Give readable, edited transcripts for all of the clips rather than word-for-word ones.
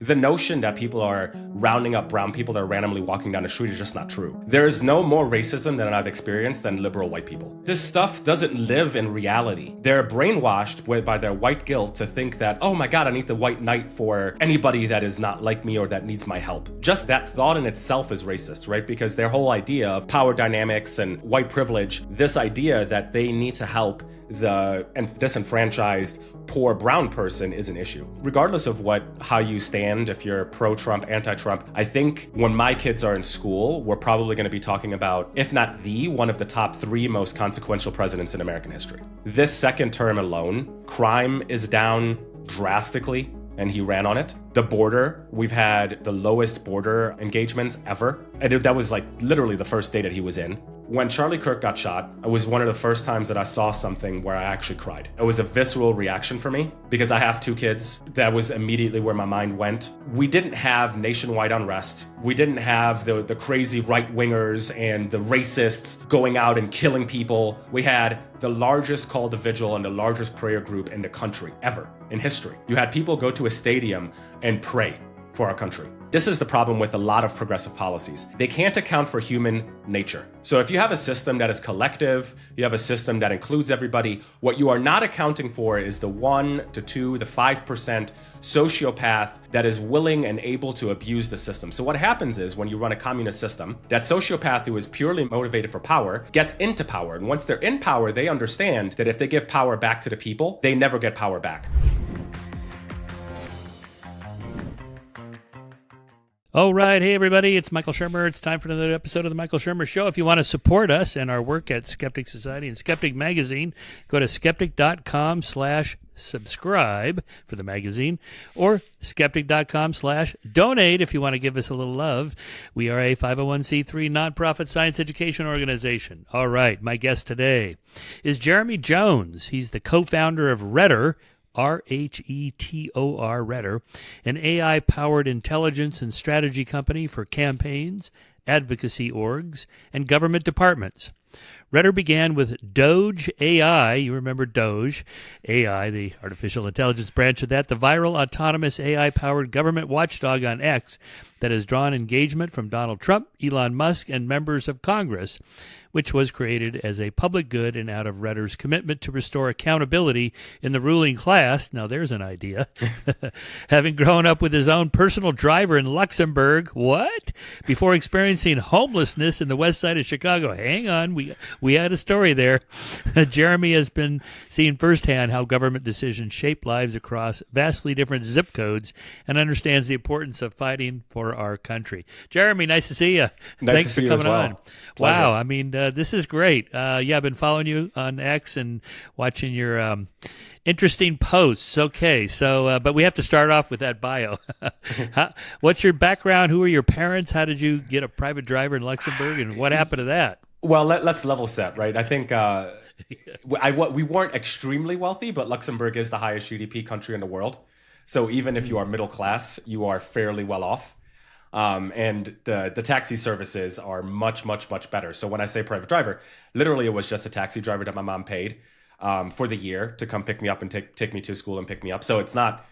The notion that people are rounding up brown people that are randomly walking down the street is just not true. There is no more racism than I've experienced than liberal white people. This stuff doesn't live in reality. They're brainwashed by their white guilt to think that, oh my God, I need the white knight for anybody that is not like me or that needs my help. Just that thought in itself is racist, right? Because their whole idea of power dynamics and white privilege, this idea that they need to help the disenfranchised poor brown person is an issue. Regardless of how you stand, if you're pro-Trump, anti-Trump, I think when my kids are in school, we're probably going to be talking about, if not one of the top 3 most consequential presidents in American history. This second term alone, crime is down drastically, and he ran on it. The border, we've had the lowest border engagements ever. And that was like literally the first day that he was in. When Charlie Kirk got shot, it was one of the first times that I saw something where I actually cried. It was a visceral reaction for me because I have 2 kids. That was immediately where my mind went. We didn't have nationwide unrest. We didn't have the crazy right-wingers and the racists going out and killing people. We had the largest call to vigil and the largest prayer group in the country ever in history. You had people go to a stadium and pray for our country. This is the problem with a lot of progressive policies. They can't account for human nature. So if you have a system that is collective, you have a system that includes everybody, what you are not accounting for is the 1 to 2, the 5% sociopath that is willing and able to abuse the system. So what happens is when you run a communist system, that sociopath who is purely motivated for power gets into power. And once they're in power, they understand that if they give power back to the people, they never get power back. All right. Hey, everybody. It's Michael Shermer. It's time for another episode of The Michael Shermer Show. If you want to support us and our work at Skeptic Society and Skeptic Magazine, go to skeptic.com/subscribe for the magazine or skeptic.com/donate if you want to give us a little love. We are a 501c3 nonprofit science education organization. All right. My guest today is Jeremy Jones. He's the co-founder of Redder, R-H-E-T-O-R, Redder, an AI-powered intelligence and strategy company for campaigns, advocacy orgs, and government departments. Redder began with DOGE AI. You remember DOGE AI, the artificial intelligence branch of that, the viral autonomous AI-powered government watchdog on X that has drawn engagement from Donald Trump, Elon Musk, and members of Congress, which was created as a public good and out of Redder's commitment to restore accountability in the ruling class. Now, there's an idea. Having grown up with his own personal driver in Luxembourg, what? Before experiencing homelessness in the west side of Chicago. Hang on, we had a story there. Jeremy has been seeing firsthand how government decisions shape lives across vastly different zip codes and understands the importance of fighting for our country. Jeremy, nice to see you. Thanks for coming on. Pleasure. Wow, I mean, this is great. I've been following you on X and watching your interesting posts. Okay, so but we have to start off with that bio. What's your background? Who are your parents? How did you get a private driver in Luxembourg, and what happened to that? Well, let's level set, right? I think we weren't extremely wealthy, but Luxembourg is the highest GDP country in the world. So even if you are middle class, you are fairly well off. And the taxi services are much, much, much better. So when I say private driver, literally it was just a taxi driver that my mom paid for the year to come pick me up and take me to school and pick me up. So it's not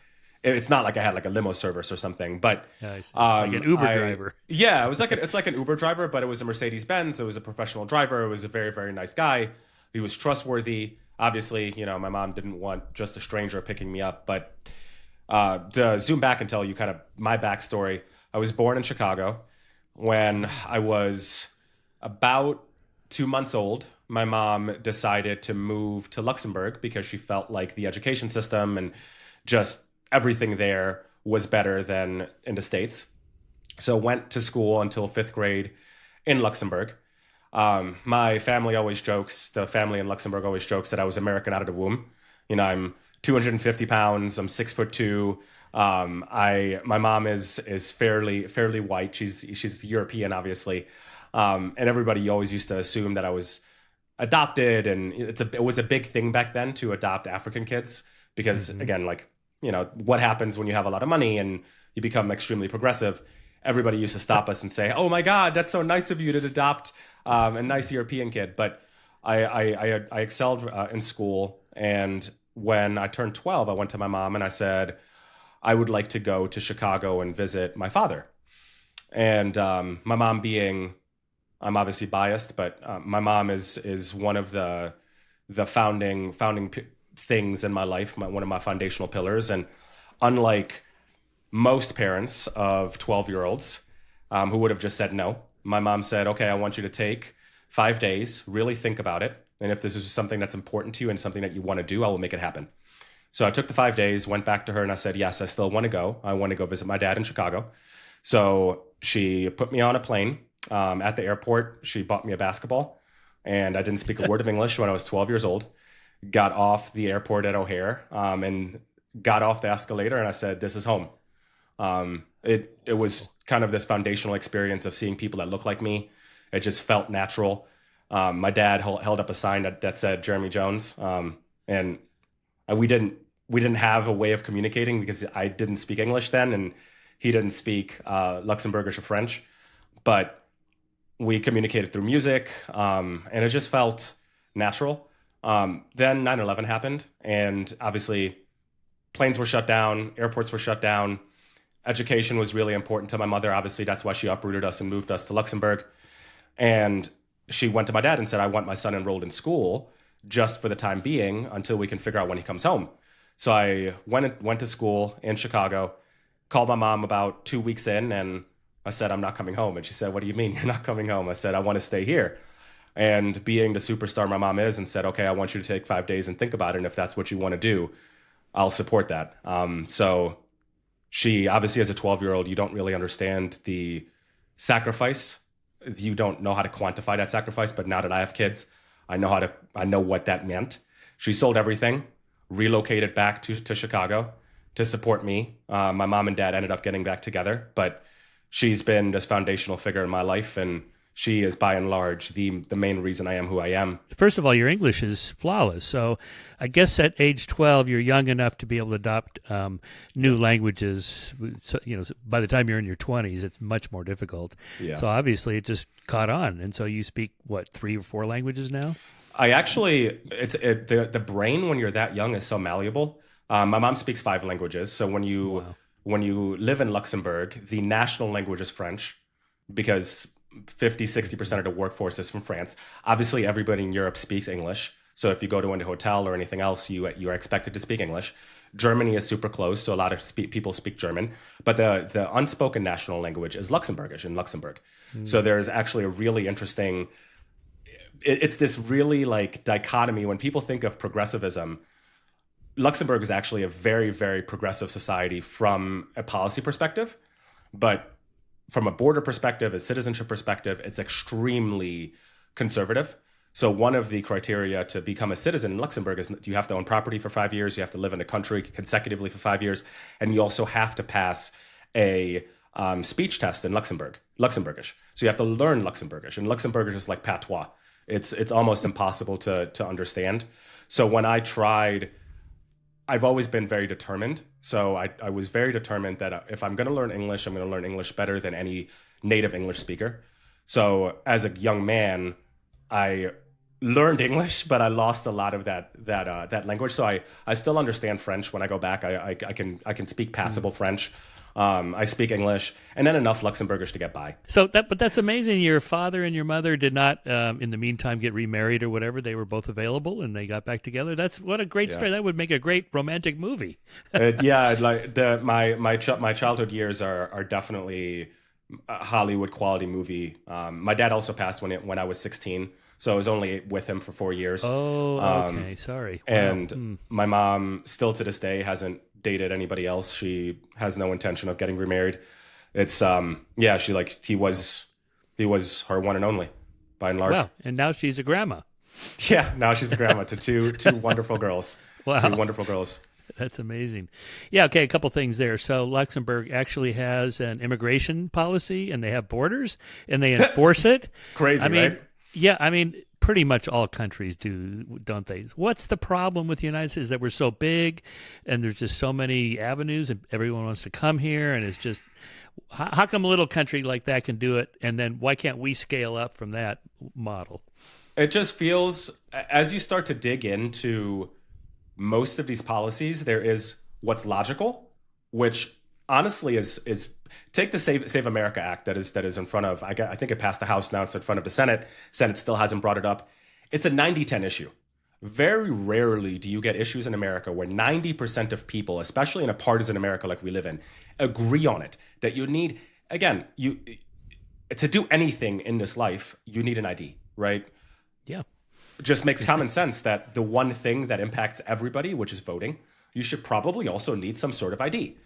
like I had like a limo service or something, but like an Uber driver. Yeah, it's like an Uber driver, but it was a Mercedes-Benz. It was a professional driver. It was a very, very nice guy. He was trustworthy. Obviously, my mom didn't want just a stranger picking me up. But to zoom back and tell you kind of my backstory, I was born in Chicago. When I was about 2 months old, my mom decided to move to Luxembourg because she felt like the education system and just everything there was better than in the States. So went to school until 5th grade in Luxembourg. My family always jokes, the family in Luxembourg always jokes that I was American out of the womb. I'm 250 pounds, I'm 6'2". My mom is fairly white. She's European, obviously. And everybody always used to assume that I was adopted, and it was a big thing back then to adopt African kids because again, like, what happens when you have a lot of money and you become extremely progressive? Everybody used to stop us and say, "Oh my God, that's so nice of you to adopt a nice European kid." But I excelled in school, and when I turned 12, I went to my mom and I said, I would like to go to Chicago and visit my father. And my mom being, I'm obviously biased, but my mom is one of the founding things in my life, one of my foundational pillars. And unlike most parents of 12-year-olds who would have just said no, my mom said, okay, I want you to take 5 days, really think about it. And if this is something that's important to you and something that you want to do, I will make it happen. So I took the 5 days, went back to her, and I said, yes, I still want to go. I want to go visit my dad in Chicago. So she put me on a plane. At the airport, she bought me a basketball, and I didn't speak a word of English when I was 12 years old. Got off the airport at O'Hare and got off the escalator, and I said, this is home. It was kind of this foundational experience of seeing people that look like me. It just felt natural. My dad held up a sign that said Jeremy Jones, and we didn't have a way of communicating because I didn't speak English then, and he didn't speak Luxembourgish or French, but we communicated through music, and it just felt natural. Then 9/11 happened, and obviously planes were shut down, airports were shut down. Education was really important to my mother. Obviously, that's why she uprooted us and moved us to Luxembourg. And she went to my dad and said, I want my son enrolled in school just for the time being until we can figure out when he comes home. So I went to school in Chicago, called my mom about 2 weeks in, and I said, I'm not coming home. And she said, what do you mean you're not coming home? I said, I want to stay here. And being the superstar my mom is, and said, okay, I want you to take 5 days and think about it. And if that's what you want to do, I'll support that. So she, obviously as a 12-year-old, you don't really understand the sacrifice. You don't know how to quantify that sacrifice. But now that I have kids, I know what that meant. She sold everything, relocated back to Chicago to support me. My mom and dad ended up getting back together, but she's been this foundational figure in my life, and she is by and large the main reason I am who I am. First of all, your English is flawless. So I guess at age 12, you're young enough to be able to adopt new languages. So, by the time you're in your 20s, it's much more difficult. Yeah. So obviously it just caught on. And so you speak, what, 3 or 4 languages now? I actually, the brain when you're that young is so malleable. My mom speaks 5 languages. So when you live in Luxembourg, the national language is French because 50-60% of the workforce is from France. Obviously, everybody in Europe speaks English. So if you go to a hotel or anything else, you are expected to speak English. Germany is super close, so a lot of people speak German. But the unspoken national language is Luxembourgish in Luxembourg. So there's actually a really interesting... It's this really like dichotomy. When people think of progressivism, Luxembourg is actually a very, very progressive society from a policy perspective. But from a border perspective, a citizenship perspective, it's extremely conservative. So one of the criteria to become a citizen in Luxembourg is you have to own property for 5 years, you have to live in the country consecutively for 5 years, and you also have to pass a speech test in Luxembourgish. So you have to learn Luxembourgish, and Luxembourgish is like patois. It's almost impossible to understand. So when I tried, I've always been very determined. So I was very determined that if I'm going to learn English, I'm going to learn English better than any native English speaker. So as a young man, I learned English, but I lost a lot of that language. So I still understand French. When I go back, I can speak passable French. I speak English, and then enough Luxembourgish to get by. But that's amazing. Your father and your mother did not, in the meantime, get remarried or whatever. They were both available, and they got back together. That's what a great story. That would make a great romantic movie. Like my childhood years are definitely a Hollywood quality movie. My dad also passed when I was 16. So I was only with him for 4 years. Oh, okay. Sorry. Wow. And my mom still to this day hasn't dated anybody else. She has no intention of getting remarried. It's he was her one and only by and large. Wow. And now she's a grandma. Yeah, now she's a grandma to two wonderful girls. Wow. 2 wonderful girls. That's amazing. Yeah, okay, a couple things there. So Luxembourg actually has an immigration policy, and they have borders, and they enforce it. Crazy, right? Yeah, pretty much all countries do, don't they? What's the problem with the United States? That we're so big, and there's just so many avenues, and everyone wants to come here, and it's just, how come a little country like that can do it, and then why can't we scale up from that model? It just feels, as you start to dig into most of these policies, there is what's logical, which honestly is take the Save America Act that is in front of, I think it passed the House, now it's in front of the Senate. Senate still hasn't brought it up. It's a 90-10 issue. Very rarely do you get issues in America where 90% of people, especially in a partisan America like we live in, agree on it. That you need, again, to do anything in this life, you need an ID, right? Yeah. It just makes common sense that the one thing that impacts everybody, which is voting, you should probably also need some sort of ID.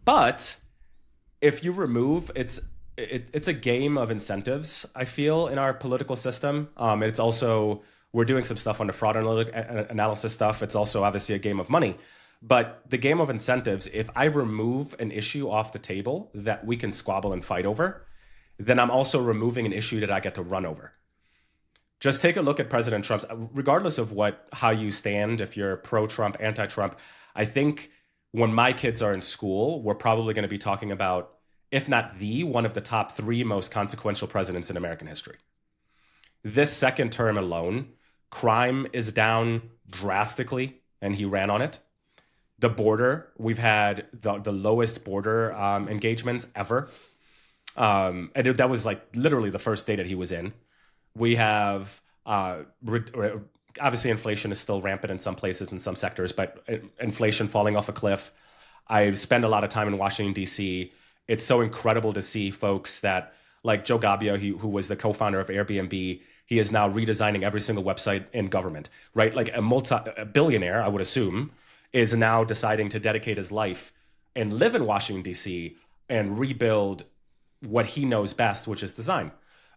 But if you remove, it's a game of incentives, I feel, in our political system. It's also, we're doing some stuff on the fraud analysis stuff. It's also obviously a game of money. But the game of incentives, if I remove an issue off the table that we can squabble and fight over, then I'm also removing an issue that I get to run over. Just take a look at President Trump's, regardless of how you stand, if you're pro-Trump, anti-Trump, I think when my kids are in school, we're probably going to be talking about, if not one of the top 3 most consequential presidents in American history. This second term alone, crime is down drastically, and he ran on it. The border, we've had the lowest border engagements ever. And that was like literally the first day that he was in. We have, obviously inflation is still rampant in some places, in some sectors, but inflation falling off a cliff. I've spent a lot of time in Washington, D.C. It's so incredible to see folks that, like Joe Gabbia, who was the co-founder of Airbnb, he is now redesigning every single website in government, right? Like a billionaire, I would assume, is now deciding to dedicate his life and live in Washington, D.C. and rebuild what he knows best, which is design.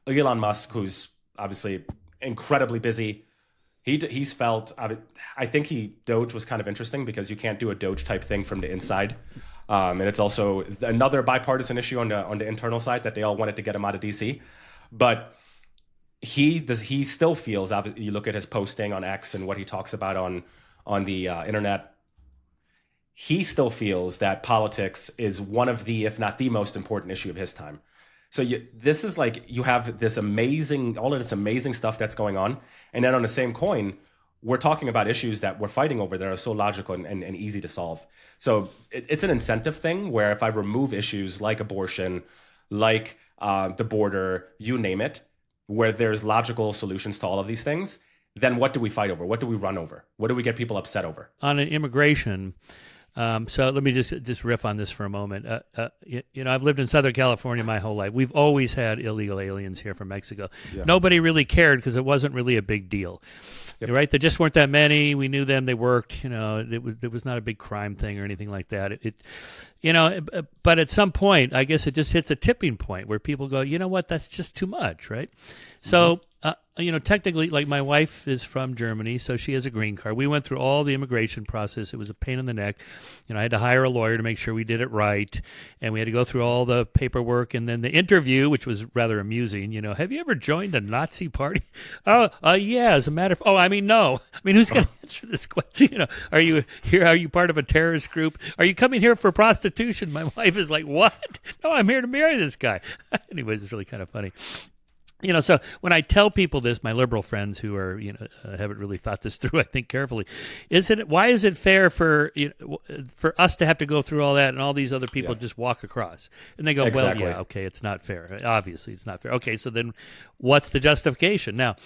Elon Musk, who's obviously incredibly busy, he's felt, I think DOGE was kind of interesting because you can't do a DOGE type thing from the inside. And it's also another bipartisan issue on the internal side that they all wanted to get him out of DC. But he still feels, you look at his posting on X and what he talks about on the internet, he still feels that politics is one of the, if not the most important issue of his time. So this is like, you have all of this amazing stuff that's going on. And then on the same coin, we're talking about issues that we're fighting over that are so logical and easy to solve. So it's an incentive thing where if I remove issues like abortion, like the border, you name it, where there's logical solutions to all of these things, then what do we fight over? What do we run over? What do we get people upset over? On immigration, so let me just riff on this for a moment. I've lived in Southern California my whole life. We've always had illegal aliens here from Mexico. Yeah. Nobody really cared because it wasn't really a big deal, right? There just weren't that many. We knew them. They worked. It was not a big crime thing or anything like that. But at some point, I guess it just hits a tipping point where people go, you know what? That's just too much, right? So. Technically, like my wife is from Germany, so she has a green card. We went through all the immigration process. It was a pain in the neck. I had to hire a lawyer to make sure we did it right, and we had to go through all the paperwork and then the interview, which was rather amusing. Have you ever joined a Nazi party? Yeah, as a matter of. No. Who's going to answer this question? Are you here? Are you part of a terrorist group? Are you coming here for prostitution? My wife is like, what? No, I'm here to marry this guy. Anyways, it's really kind of funny. So when I tell people this, my liberal friends who are, haven't really thought this through, I think carefully, why is it fair for us to have to go through all that and all these other people just walk across? And they go, exactly. Well, yeah, okay, it's not fair. Obviously, it's not fair. Okay, so then what's the justification? Now,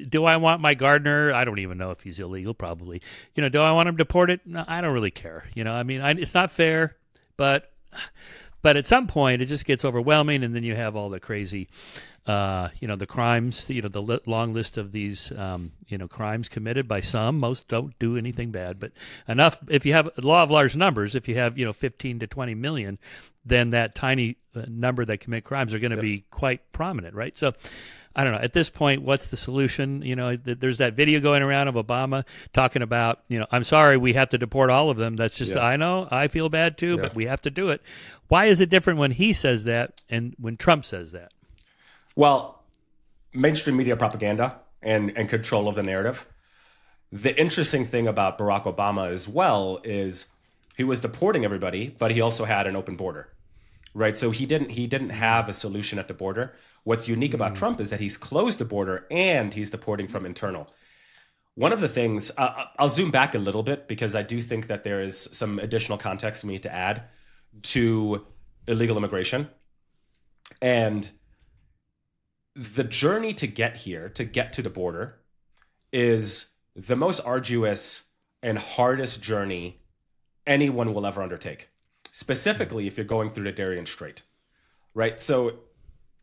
do I want my gardener? I don't even know if he's illegal, probably. Do I want him deported? No, I don't really care. It's not fair, but at some point, it just gets overwhelming, and then you have all the crazy, the crimes, the long list of these, crimes committed by some. Most don't do anything bad, but enough. If you have a law of large numbers, if you have, 15 to 20 million, then that tiny number that commit crimes are going to be quite prominent, right? So I don't know. At this point, what's the solution? There's that video going around of Obama talking about, I'm sorry, we have to deport all of them. That's just, I know, I feel bad too, but we have to do it. Why is it different when he says that and when Trump says that? Well, mainstream media propaganda and control of the narrative. The interesting thing about Barack Obama as well is he was deporting everybody, but he also had an open border, right? So he didn't have a solution at the border. What's unique about Trump is that he's closed the border and he's deporting from internal. One of the things, I'll zoom back a little bit because I do think that there is some additional context we need to add to illegal immigration. And the journey to get here, to get to the border, is the most arduous and hardest journey anyone will ever undertake, specifically if you're going through the Darien Strait, right? So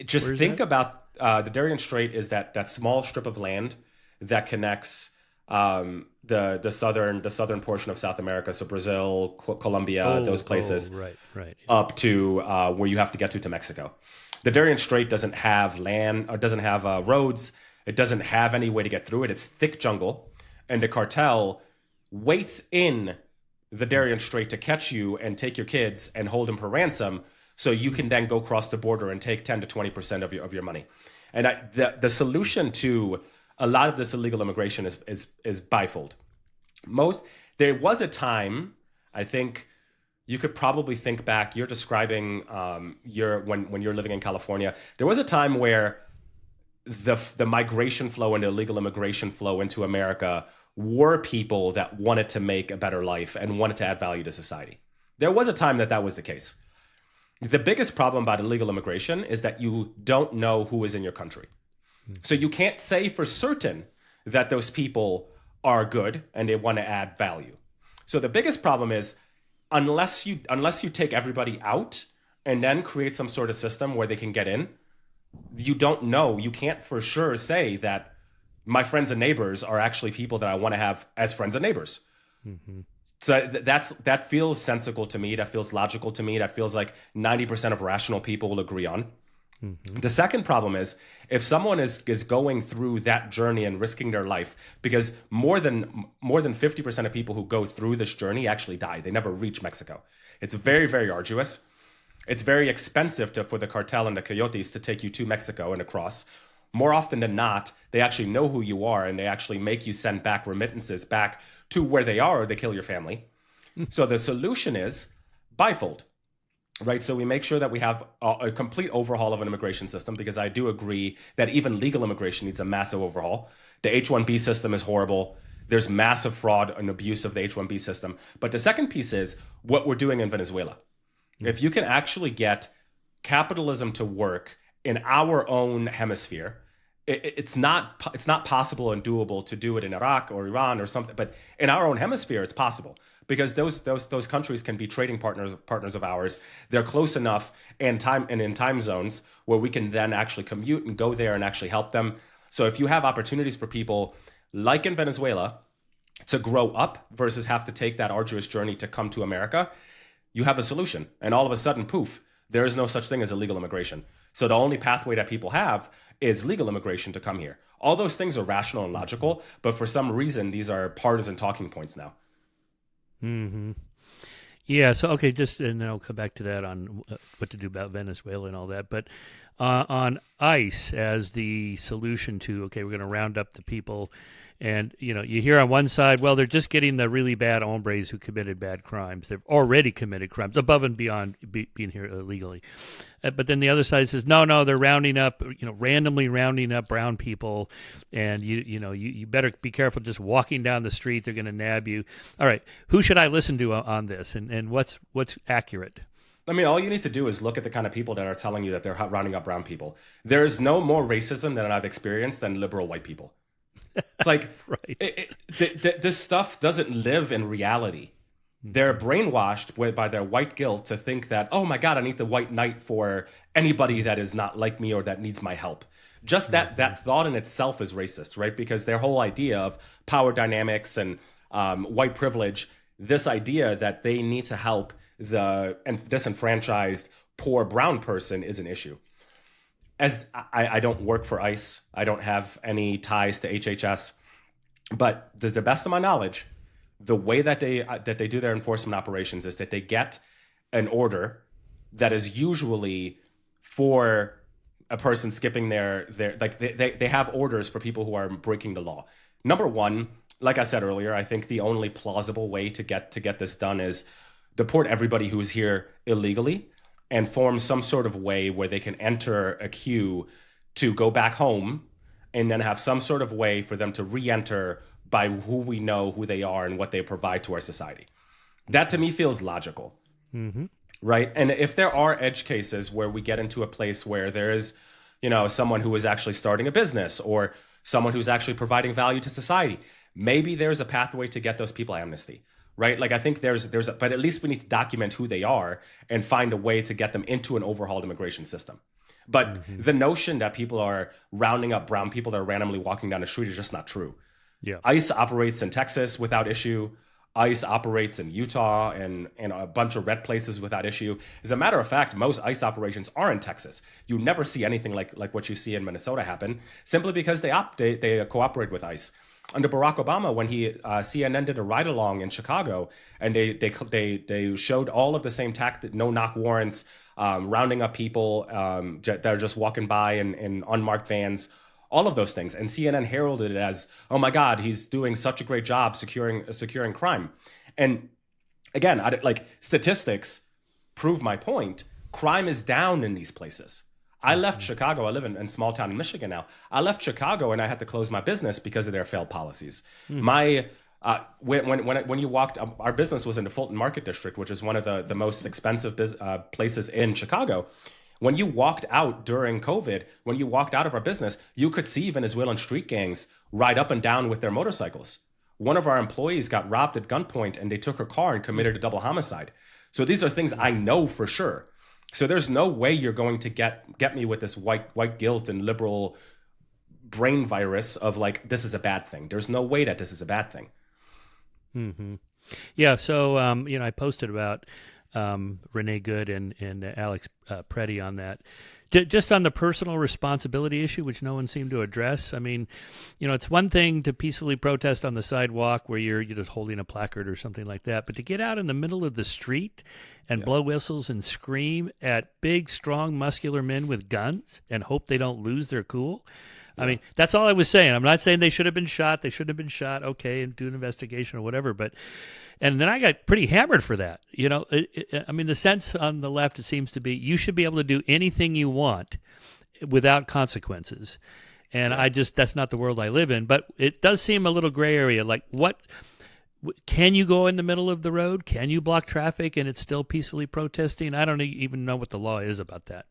just think about the Darien Strait is that small strip of land that connects the southern portion of South America, so Brazil, Colombia, those places, right. up to where you have to get to Mexico. The Darien Strait doesn't have land, or doesn't have roads. It doesn't have any way to get through it. It's thick jungle, and the cartel waits in the Darien Strait to catch you and take your kids and hold them for ransom, so you can then go cross the border and take 10 to 20% of your money. And the solution to a lot of this illegal immigration is bifold. There was a time, I think you could probably think back. You're describing when you're living in California. There was a time where the migration flow and the illegal immigration flow into America were people that wanted to make a better life and wanted to add value to society. There was a time that was the case. The biggest problem about illegal immigration is that you don't know who is in your country. So you can't say for certain that those people are good and they want to add value. So the biggest problem is unless you take everybody out and then create some sort of system where they can get in, you don't know. You can't for sure say that my friends and neighbors are actually people that I want to have as friends and neighbors. Mm-hmm. So that feels sensible to me. That feels logical to me. That feels like 90% of rational people will agree on. Mm-hmm. The second problem is if someone is going through that journey and risking their life, because more than 50% of people who go through this journey actually die. They never reach Mexico. It's very, very arduous. It's very expensive for the cartel and the coyotes to take you to Mexico and across. More often than not, they actually know who you are and they actually make you send back remittances back to where they are, or they kill your family. So the solution is bifold. Right, so we make sure that we have a complete overhaul of an immigration system, because I do agree that even legal immigration needs a massive overhaul. The H-1B system is horrible. There's massive fraud and abuse of the H-1B system. But the second piece is what we're doing in Venezuela. Mm-hmm. If you can actually get capitalism to work in our own hemisphere, it's not possible and doable to do it in Iraq or Iran or something, but in our own hemisphere, it's possible. Because those countries can be trading partners of ours. They're close enough in time zones where we can then actually commute and go there and actually help them. So if you have opportunities for people like in Venezuela to grow up versus have to take that arduous journey to come to America, you have a solution. And all of a sudden, poof, there is no such thing as illegal immigration. So the only pathway that people have is legal immigration to come here. All those things are rational and logical, but for some reason, these are partisan talking points now. Mm-hmm. Yeah. So, okay, and then I'll come back to that on what to do about Venezuela and all that. But on ICE as the solution to, okay, we're going to round up the people. And, you hear on one side, well, they're just getting the really bad hombres who committed bad crimes. They've already committed crimes above and beyond being here illegally. But then the other side says, no, they're rounding up, randomly rounding up brown people. And, you better be careful just walking down the street. They're going to nab you. All right. Who should I listen to on this? And what's accurate? I mean, all you need to do is look at the kind of people that are telling you that they're rounding up brown people. There is no more racism than I've experienced than liberal white people. It's like, right. This stuff doesn't live in reality. They're brainwashed by their white guilt to think that, oh my God, I need the white knight for anybody that is not like me or that needs my help. Just that thought in itself is racist, right? Because their whole idea of power dynamics and white privilege, this idea that they need to help the disenfranchised poor brown person is an issue. As I don't work for ICE, I don't have any ties to HHS, but to the best of my knowledge, the way that they do their enforcement operations is that they get an order that is usually for a person skipping they have orders for people who are breaking the law. Number one, like I said earlier, I think the only plausible way to get this done is deport everybody who is here illegally and form some sort of way where they can enter a queue to go back home, and then have some sort of way for them to re-enter by who we know, who they are, and what they provide to our society. That to me feels logical. Right? And if there are edge cases where we get into a place where there is, someone who is actually starting a business or someone who's actually providing value to society, maybe there's a pathway to get those people amnesty, right? Like I think but at least we need to document who they are and find a way to get them into an overhauled immigration system. But the notion that people are rounding up brown people that are randomly walking down the street is just not true. Yeah. ICE operates in Texas without issue. ICE operates in Utah and a bunch of red places without issue. As a matter of fact, most ICE operations are in Texas. You never see anything like what you see in Minnesota happen, simply because they cooperate with ICE. Under Barack Obama, when CNN did a ride along in Chicago, and they showed all of the same no-knock warrants, rounding up people that are just walking by in unmarked vans. All of those things. And CNN heralded it as, oh my God, he's doing such a great job securing crime. And again, statistics prove my point. Crime is down in these places. I left Chicago. I live in small town in Michigan now. I left Chicago and I had to close my business because of their failed policies. When you walked, our business was in the Fulton Market District, which is one of the most expensive places in Chicago. When you walked out during COVID, when you walked out of our business, you could see Venezuelan street gangs ride up and down with their motorcycles. One of our employees got robbed at gunpoint and they took her car and committed a double homicide. So these are things I know for sure. So there's no way you're going to get me with this white guilt and liberal brain virus of like, this is a bad thing. There's no way that this is a bad thing. Mm-hmm. Yeah. So, I posted about Renee Good and Alex Preddy on that. Just on the personal responsibility issue, which no one seemed to address. I mean, it's one thing to peacefully protest on the sidewalk where you're just holding a placard or something like that, but to get out in the middle of the street and blow whistles and scream at big, strong, muscular men with guns and hope they don't lose their cool. I mean, that's all I was saying. I'm not saying they should have been shot. They shouldn't have been shot. Okay, and do an investigation or whatever, but. And then I got pretty hammered for that. I mean, the sense on the left, it seems to be you should be able to do anything you want without consequences. And that's not the world I live in. But it does seem a little gray area. Like, can you go in the middle of the road? Can you block traffic and it's still peacefully protesting? I don't even know what the law is about that.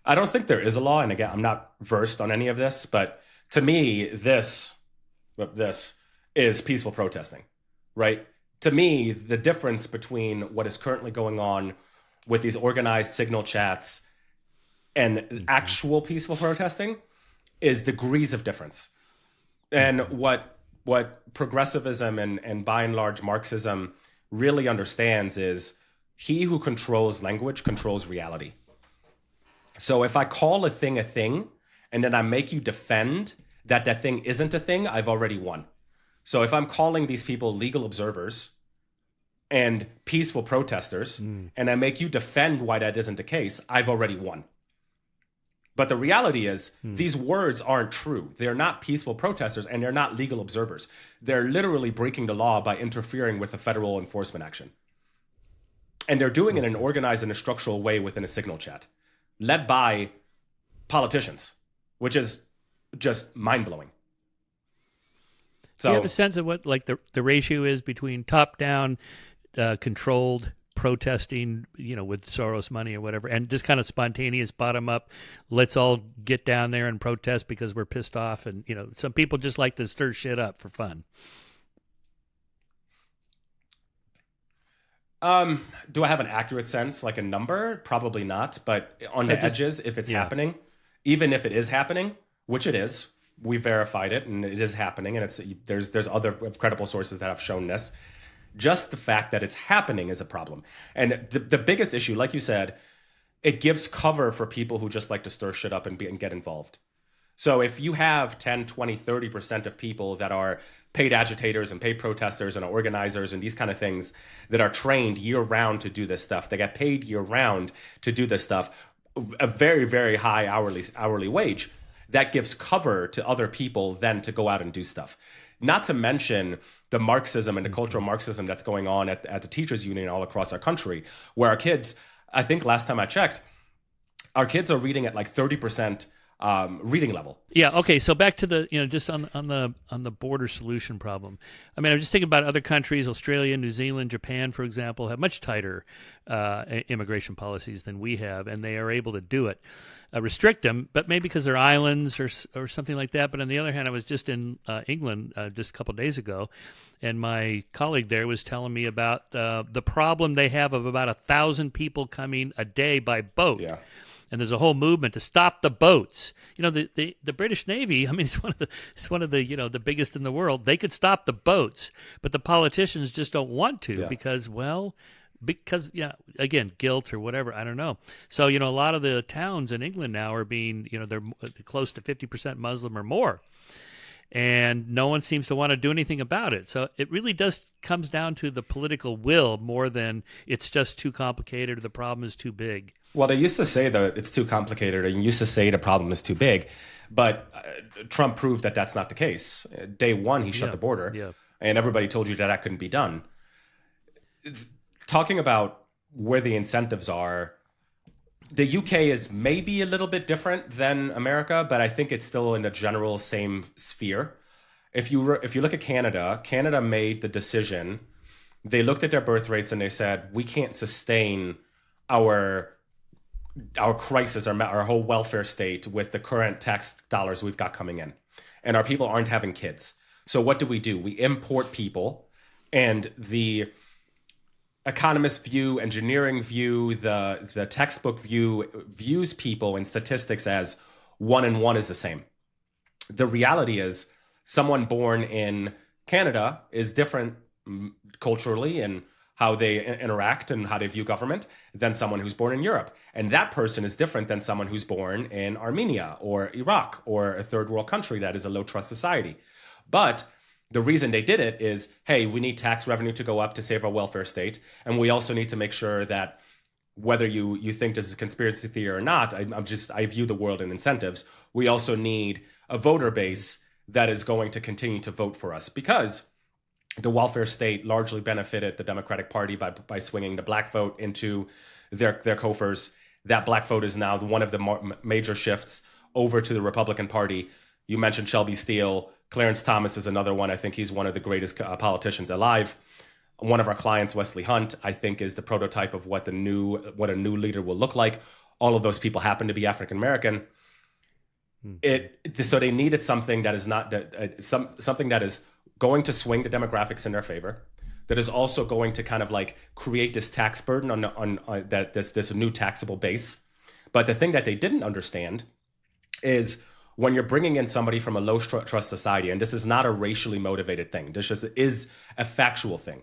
I don't think there is a law. And again, I'm not versed on any of this. But to me, this is peaceful protesting. Right? To me, the difference between what is currently going on with these organized signal chats and actual peaceful protesting is degrees of difference. And what progressivism and by and large Marxism really understands is he who controls language controls reality. So if I call a thing and then I make you defend that thing isn't a thing, I've already won. So if I'm calling these people legal observers and peaceful protesters, and I make you defend why that isn't the case, I've already won. But the reality is these words aren't true. They're not peaceful protesters and they're not legal observers. They're literally breaking the law by interfering with a federal enforcement action. And they're doing it in an organized and a structural way within a signal chat, led by politicians, which is just mind-blowing. So, do you have a sense of what the ratio is between top-down, controlled protesting, with Soros money or whatever, and just kind of spontaneous bottom-up, let's all get down there and protest because we're pissed off, and some people just like to stir shit up for fun. Do I have an accurate sense, like a number? Probably not, but on the edges, if it's happening, even if it is happening, which it is. We verified it, and it is happening, and there's other credible sources that have shown this. Just the fact that it's happening is a problem. And the biggest issue, like you said, it gives cover for people who just like to stir shit up and get involved. So if you have 10, 20, 30% of people that are paid agitators and paid protesters and organizers and these kind of things that are trained year-round to do this stuff, they get paid year-round to do this stuff, a very, very high hourly wage, that gives cover to other people then to go out and do stuff. Not to mention the Marxism and the cultural Marxism that's going on at the teachers union all across our country, where our kids, I think last time I checked, our kids are reading at like 30% reading level. Yeah. Okay. So back to the just on the border solution problem. I mean, I'm just thinking about other countries. Australia, New Zealand, Japan, for example, have much tighter immigration policies than we have, and they are able to do it, restrict them, but maybe because they're islands or something like that. But on the other hand, I was just in England just a couple of days ago, and my colleague there was telling me about the problem they have of about 1,000 people coming a day by boat. Yeah. And there's a whole movement to stop the boats. The British Navy. I mean, it's one of the the biggest in the world. They could stop the boats, but the politicians just don't want to because again, guilt or whatever. I don't know. So a lot of the towns in England now are being they're close to 50% Muslim or more, and no one seems to want to do anything about it. So it really comes down to the political will more than it's just too complicated or the problem is too big. Well, they used to say that it's too complicated, and used to say the problem is too big, but Trump proved that that's not the case. Day one, he shut the border, and everybody told you that couldn't be done. Talking about where the incentives are, the UK is maybe a little bit different than America, but I think it's still in the general same sphere. If you look at Canada, Canada made the decision. They looked at their birth rates and they said, we can't sustain our crisis, our whole welfare state with the current tax dollars we've got coming in. And our people aren't having kids. So what do? We import people, and the economist view, engineering view, the textbook views people and statistics as 1 and 1 is the same. The reality is someone born in Canada is different culturally and how they interact and how they view government than someone who's born in Europe. And that person is different than someone who's born in Armenia or Iraq or a third world country that is a low trust society. But the reason they did it is, hey, we need tax revenue to go up to save our welfare state. And we also need to make sure that whether you think this is a conspiracy theory or not, I view the world in incentives. We also need a voter base that is going to continue to vote for us, because the welfare state largely benefited the Democratic Party by swinging the black vote into their coffers. That black vote is now one of the major shifts over to the Republican Party. You mentioned Shelby Steele. Clarence Thomas is another one. I think he's one of the greatest politicians alive. One of our clients, Wesley Hunt, I think is the prototype of what a new leader will look like. All of those people happen to be African American. So they needed something that is not something that is going to swing the demographics in their favor, that is also going to kind of like create this tax burden on that this new taxable base. But the thing that they didn't understand is when you're bringing in somebody from a low trust society, and this is not a racially motivated thing, this just is a factual thing.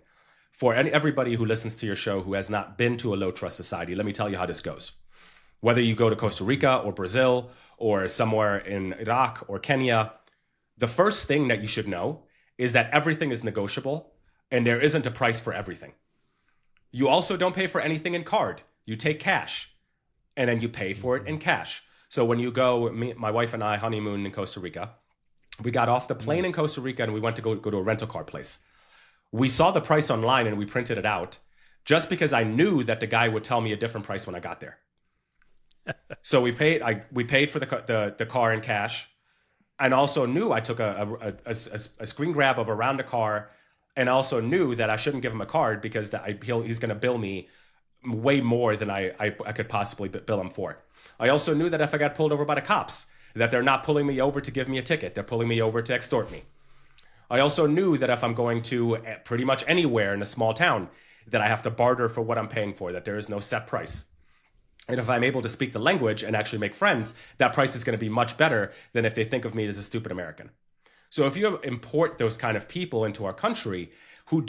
For everybody who listens to your show who has not been to a low trust society, let me tell you how this goes. Whether you go to Costa Rica or Brazil or somewhere in Iraq or Kenya, the first thing that you should know is that everything is negotiable and there isn't a price for everything. You also don't pay for anything in card. You take cash and then you pay for it in cash. So when you go, my wife and I honeymoon in Costa Rica, we got off the plane in Costa Rica and we went to go to a rental car place. We saw the price online and we printed it out just because I knew that the guy would tell me a different price when I got there. So we paid for the car in cash, and also knew I took a screen grab of around the car, and also knew that I shouldn't give him a card because he's going to bill me way more than I could possibly bill him for. I also knew that if I got pulled over by the cops, that they're not pulling me over to give me a ticket, they're pulling me over to extort me. I also knew that if I'm going to pretty much anywhere in a small town, that I have to barter for what I'm paying for, that there is no set price. And if I'm able to speak the language and actually make friends, that price is going to be much better than if they think of me as a stupid American. So if you import those kind of people into our country who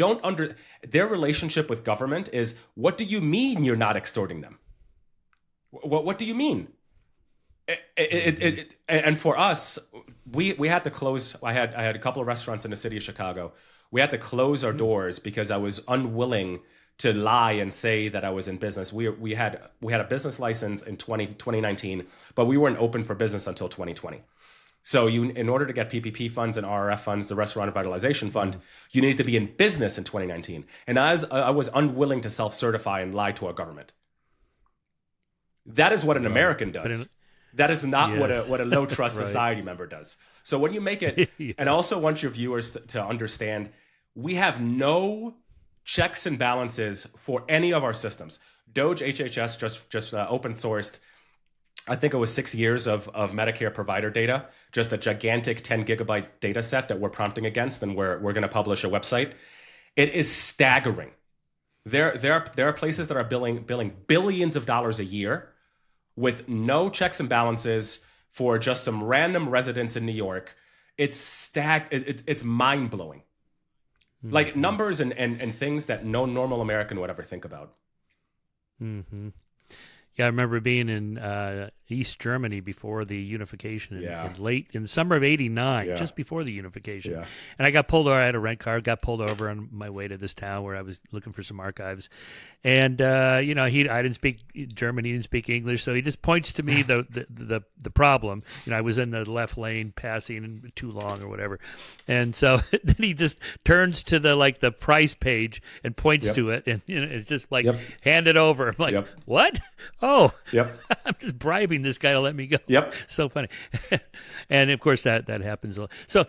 their relationship with government is, what do you mean you're not extorting them? What do you mean? And for us, we had to close. I had a couple of restaurants in the city of Chicago. We had to close our doors because I was unwilling to lie and say that I was in business. We had a business license in 2019, but we weren't open for business until 2020. So in order to get PPP funds and RRF funds, the Restaurant Revitalization Fund, you need to be in business in 2019. And I was unwilling to self-certify and lie to our government. That is what an American does. That is not Yes. what a low trust Right. society member does. So when you make it, Yeah. and I also want your viewers to understand, we have no checks and balances for any of our systems. DOGE HHS just open sourced, I think it was 6 years of Medicare provider data, just a gigantic 10 gigabyte data set that we're prompting against, and we're going to publish a website. It is staggering. There are places that are billing billions of dollars a year with no checks and balances for just some random residents in New York. It's mind blowing. Like numbers and things that no normal American would ever think about. Mm-hmm. Yeah, I remember being in East Germany before the unification in the summer of '89, just before the unification. Yeah. And I got pulled over. I had a rent car. Got pulled over on my way to this town where I was looking for some archives. And I didn't speak German. He didn't speak English, so he just points to me the problem. I was in the left lane passing too long or whatever. And so then he just turns to the price page and points to it, and it's just like hand it over. I'm like, what? Oh, I'm just bribing this guy to let me go. So funny. And of course that happens a lot. So,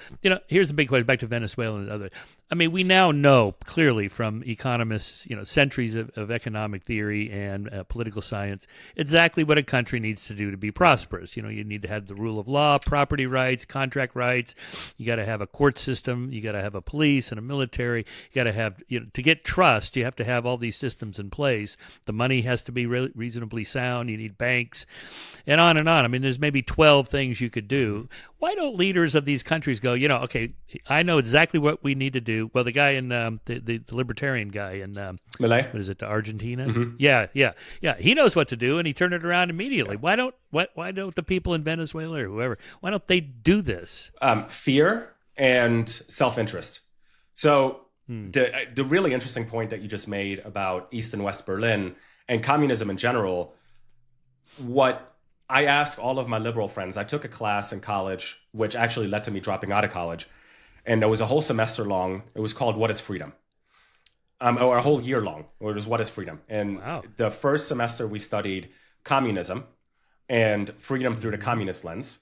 here's the big question back to Venezuela and other. I mean, we now know clearly from economists, centuries of economic theory and political science, exactly what a country needs to do to be prosperous. You need to have the rule of law, property rights, contract rights. You got to have a court system. You got to have a police and a military. You got to have, to get trust, you have to have all these systems in place. The money has to be reasonably sound. You need banks and on and on. I mean, there's maybe 12 things you could do. Why don't leaders of these countries go, okay, I know exactly what we need to do. Well, the guy in the libertarian guy in Malay? What is it, Argentina? Yeah. He knows what to do, and he turned it around immediately. Why don't the people in Venezuela or whoever? Why don't they do this? Fear and self-interest. So the really interesting point that you just made about East and West Berlin and communism in general. What I ask all of my liberal friends, I took a class in college, which actually led to me dropping out of college. And it was a whole semester long. It was called What is Freedom? Or a whole year long. It was What is Freedom? And the first semester we studied communism and freedom through the communist lens,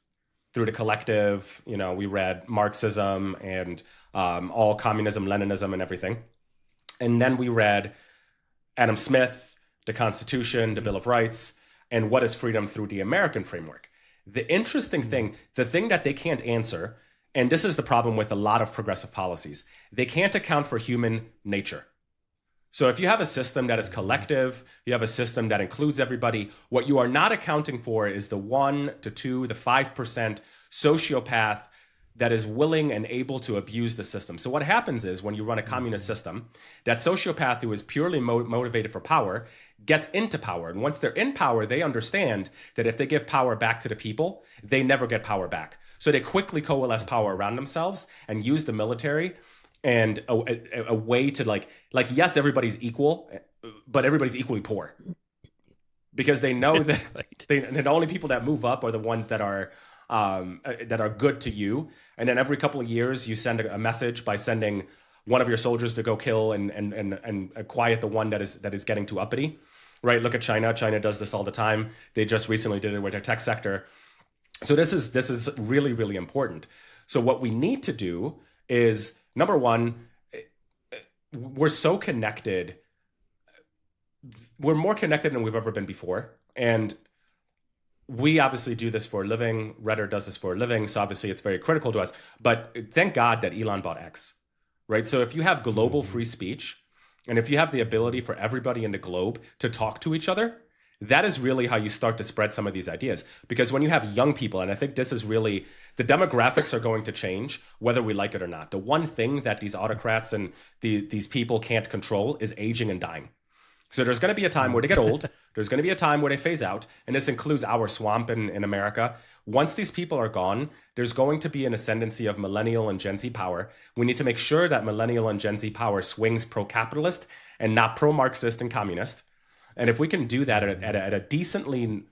through the collective. We read Marxism and all communism, Leninism and everything. And then we read Adam Smith, the Constitution, the Bill of Rights, and what is freedom through the American framework. The interesting thing, the thing that they can't answer, and this is the problem with a lot of progressive policies, they can't account for human nature. So if you have a system that is collective, you have a system that includes everybody, what you are not accounting for is the 1 to 2, the 5% sociopath that is willing and able to abuse the system. So what happens is when you run a communist system, that sociopath who is purely motivated for power gets into power. And once they're in power, they understand that if they give power back to the people, they never get power back. So they quickly coalesce power around themselves and use the military and a way to like yes, everybody's equal, but everybody's equally poor. Because they know that the only people that move up are the ones that are good to you. And then every couple of years, you send a message by sending one of your soldiers to go kill and quiet the one that is getting too uppity, right? Look at China. China does this all the time. They just recently did it with their tech sector. So this is really, really important. So what we need to do is, number one, we're so connected. We're more connected than we've ever been before. And we obviously do this for a living. Redder does this for a living. So obviously it's very critical to us. But thank God that Elon bought X, right? So if you have global free speech, and if you have the ability for everybody in the globe to talk to each other, that is really how you start to spread some of these ideas. Because when you have young people, and I think this is really, the demographics are going to change whether we like it or not. The one thing that these autocrats and these people can't control is aging and dying. So there's going to be a time where they get old. There's going to be a time where they phase out. And this includes our swamp in America. Once these people are gone, there's going to be an ascendancy of millennial and Gen Z power. We need to make sure that millennial and Gen Z power swings pro-capitalist and not pro-Marxist and communist. And if we can do that at a decently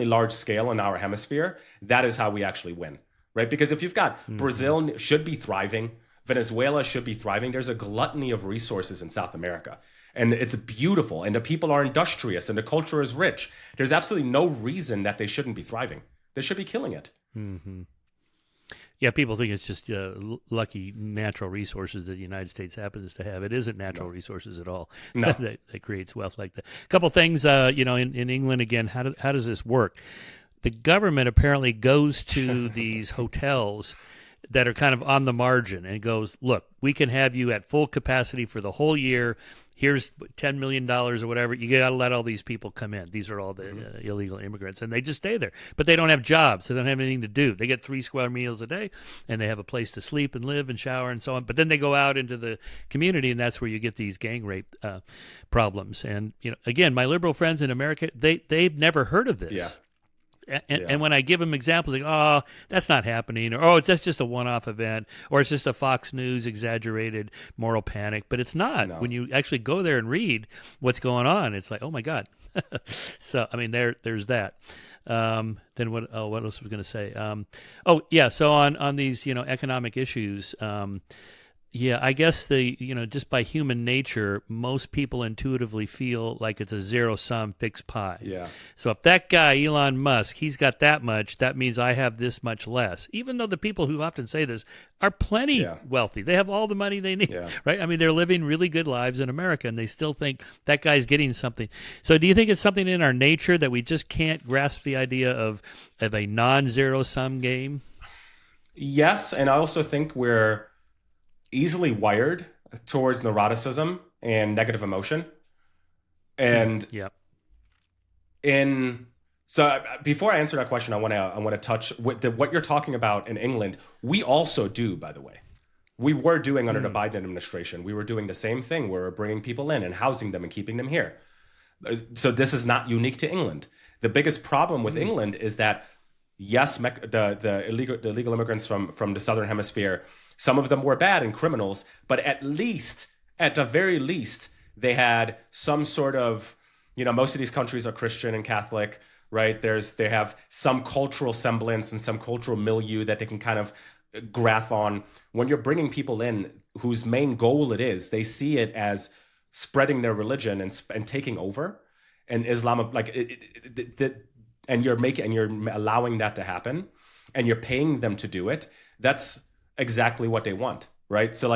large scale in our hemisphere, that is how we actually win, right? Because if you've got Brazil should be thriving, Venezuela should be thriving. There's a gluttony of resources in South America. And it's beautiful, and the people are industrious, and the culture is rich. There's absolutely no reason that they shouldn't be thriving. They should be killing it. Mm-hmm. Yeah, people think it's just lucky natural resources that the United States happens to have. It isn't natural resources at all No. that creates wealth like that. A couple things, in England, again, how does this work? The government apparently goes to these hotels that are kind of on the margin and goes, look, we can have you at full capacity for the whole year. Here's $10 million or whatever. You got to let all these people come in. These are all the illegal immigrants, and they just stay there. But they don't have jobs, so they don't have anything to do. They get 3 square meals a day, and they have a place to sleep and live and shower and so on. But then they go out into the community, and that's where you get these gang rape problems. And again, my liberal friends in America, they've never heard of this. Yeah. And when I give them examples, like, oh, that's not happening, or that's just a one-off event, or it's just a Fox News exaggerated moral panic, but it's not. No. When you actually go there and read what's going on, it's like, oh my God. So I mean, there's that. Then what else was I going to say? So on these economic issues. Yeah, I guess just by human nature, most people intuitively feel like it's a zero-sum fixed pie. Yeah. So if that guy, Elon Musk, he's got that much, that means I have this much less. Even though the people who often say this are plenty wealthy. They have all the money they need, right? I mean, they're living really good lives in America, and they still think that guy's getting something. So do you think it's something in our nature that we just can't grasp the idea of a non-zero-sum game? Yes, and I also think we're easily wired towards neuroticism and negative emotion. And so before I answer that question, I want to touch what you're talking about in England. We also do, by the way. We were doing under the Biden administration. We were doing the same thing. We were bringing people in and housing them and keeping them here. So this is not unique to England. The biggest problem with England is that, yes, the illegal immigrants from the Southern Hemisphere, some of them were bad and criminals, but at the very least, they had some sort of, most of these countries are Christian and Catholic, right? They have some cultural semblance and some cultural milieu that they can kind of graph on. When you're bringing people in whose main goal it is, they see it as spreading their religion and taking over, and Islam, and you're allowing that to happen, and you're paying them to do it. That's exactly what they want, right? So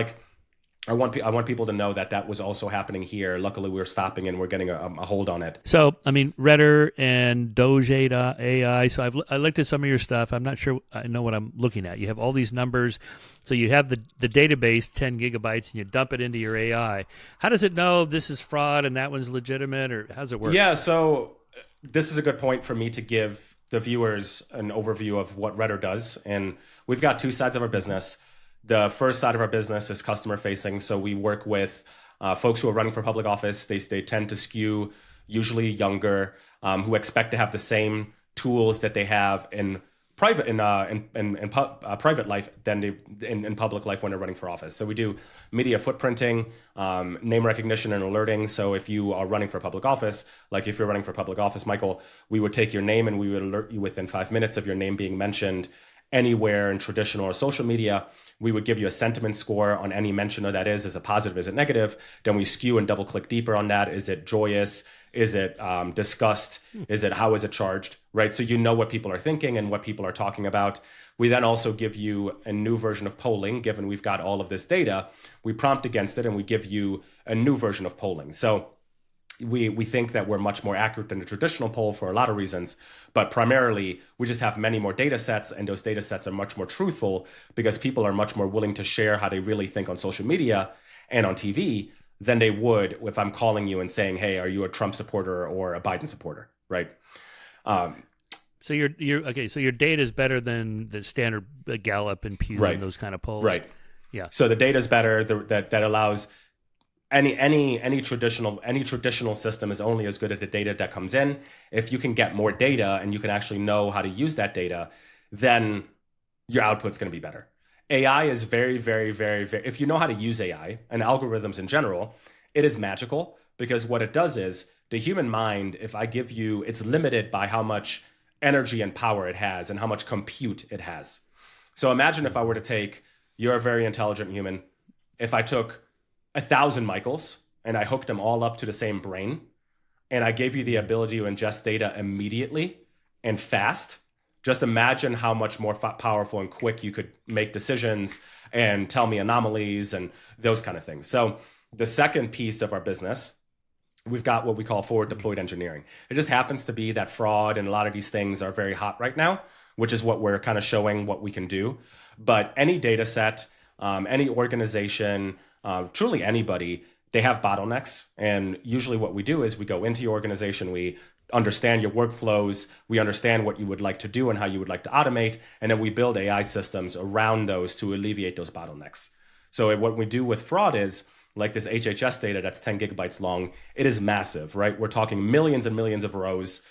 I want people to know that was also happening here. Luckily, we're stopping and we're getting a hold on it. So, I mean, Redder and DOGE AI. So I looked at some of your stuff. I'm not sure I know what I'm looking at. You have all these numbers. So you have the database, 10 gigabytes, and you dump it into your AI. How does it know this is fraud and that one's legitimate, or how does it work? Yeah, so this is a good point for me to give the viewers an overview of what Redder does. And we've got 2 sides of our business. The first side of our business is customer facing. So we work with folks who are running for public office. They tend to skew usually younger, who expect to have the same tools that they have in private private life than in public life when they're running for office. So we do media footprinting, name recognition and alerting. So if you are running for public office, like if you're running for public office, Michael, we would take your name and we would alert you within 5 minutes of your name being mentioned anywhere in traditional or social media. We would give you a sentiment score on any mention of that. Is it positive? Is it negative? Then we skew and double click deeper on that. Is it joyous? Is it disgust? How is it charged? Right? So you know what people are thinking and what people are talking about. We then also give you a new version of polling. Given we've got all of this data, we prompt against it and we give you a new version of polling. So we think that we're much more accurate than the traditional poll for a lot of reasons, but primarily we just have many more data sets, and those data sets are much more truthful because people are much more willing to share how they really think on social media and on TV than they would if I'm calling you and saying, hey, are you a Trump supporter or a Biden supporter, right? So your data is better than the standard Gallup and Pew and those kind of polls. Right. Yeah. So the data is better. That allows any traditional system is only as good as the data that comes in. If you can get more data and you can actually know how to use that data, then your output's going to be better. AI is very, very, very, very, if you know how to use AI and algorithms in general, it is magical, because what it does is the human mind, if I give you, it's limited by how much energy and power it has and how much compute it has. So imagine if I were to take, you're a very intelligent human. If I took 1,000 Michaels and I hooked them all up to the same brain, and I gave you the ability to ingest data immediately and fast, just imagine how much more powerful and quick you could make decisions and tell me anomalies and those kind of things. So the second piece of our business, we've got what we call forward deployed engineering. It just happens to be that fraud and a lot of these things are very hot right now, which is what we're kind of showing what we can do. But any data set, any organization, truly anybody, they have bottlenecks. And usually what we do is we go into your organization, we understand your workflows, we understand what you would like to do and how you would like to automate, and then we build AI systems around those to alleviate those bottlenecks. So what we do with fraud is, like this HHS data that's 10 gigabytes long, it is massive, right? We're talking millions and millions of rows,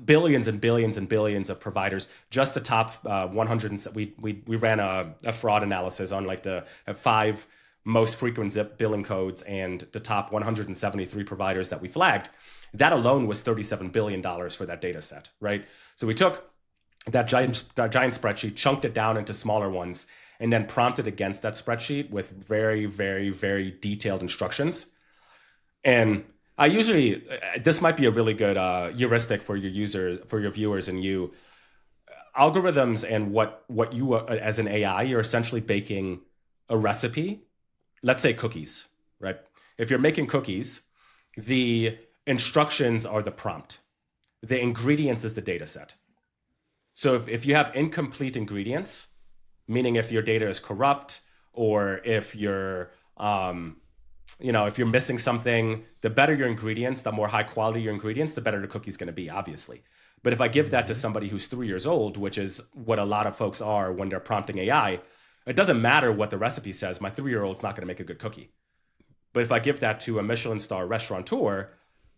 billions and billions and billions of providers. Just the top 100, we ran a fraud analysis on like the 5 most frequent zip billing codes and the top 173 providers that we flagged. That alone was $37 billion for that data set, right? So we took that giant spreadsheet, chunked it down into smaller ones, and then prompted against that spreadsheet with very, very, very detailed instructions. And I usually, this might be a really good heuristic for your users, for your viewers and you. Algorithms and what you, as an AI, you're essentially baking a recipe. Let's say cookies, right? If you're making cookies, the instructions are the prompt. The ingredients is the data set. So if you have incomplete ingredients, meaning if your data is corrupt or if you're, if you're missing something, the better your ingredients, the more high quality your ingredients, the better the cookie's going to be, obviously. But if I give that to somebody who's 3 years old, which is what a lot of folks are when they're prompting AI, it doesn't matter what the recipe says. My 3-year-old's not going to make a good cookie. But if I give that to a Michelin star restaurateur,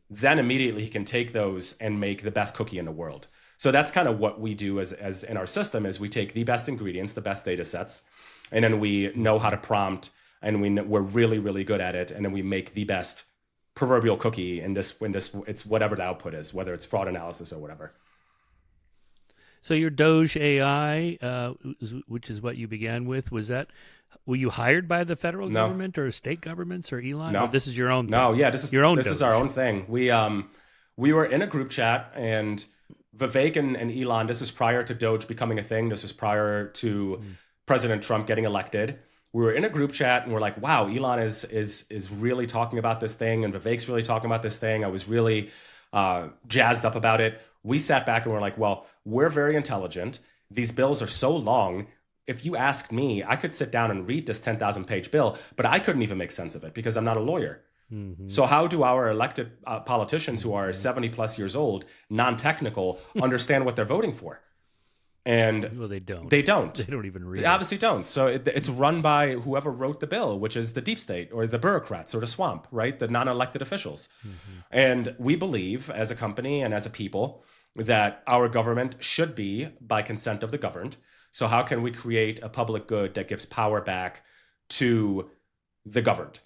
then immediately he can take those and make the best cookie in the world. So that's kind of what we do as in our system is we take the best ingredients, the best data sets, and then we know how to prompt, and we're really, really good at it, and then we make the best proverbial cookie in this it's whatever the output is, whether it's fraud analysis or whatever. So your DOGE AI, which is what you began with, were you hired by the federal government or state governments or Elon? No. Or this is your own thing? No, yeah, this DOGE. is our own thing. We were in a group chat, and Vivek and Elon, this was prior to DOGE becoming a thing. This was prior to President Trump getting elected. We were in a group chat and we're like, wow, Elon is really talking about this thing, and Vivek's really talking about this thing. I was really jazzed up about it. We sat back and we're like, well, we're very intelligent. These bills are so long. If you asked me, I could sit down and read this 10,000 page bill, but I couldn't even make sense of it because I'm not a lawyer. Mm-hmm. So how do our elected politicians who are 70 plus years old, non-technical, understand what they're voting for? And well, they don't. They don't. They don't even read. They obviously don't. So it's run by whoever wrote the bill, which is the deep state or the bureaucrats or the swamp, right? The non-elected officials. Mm-hmm. And we believe as a company and as a people that our government should be by consent of the governed. So how can we create a public good that gives power back to the governed?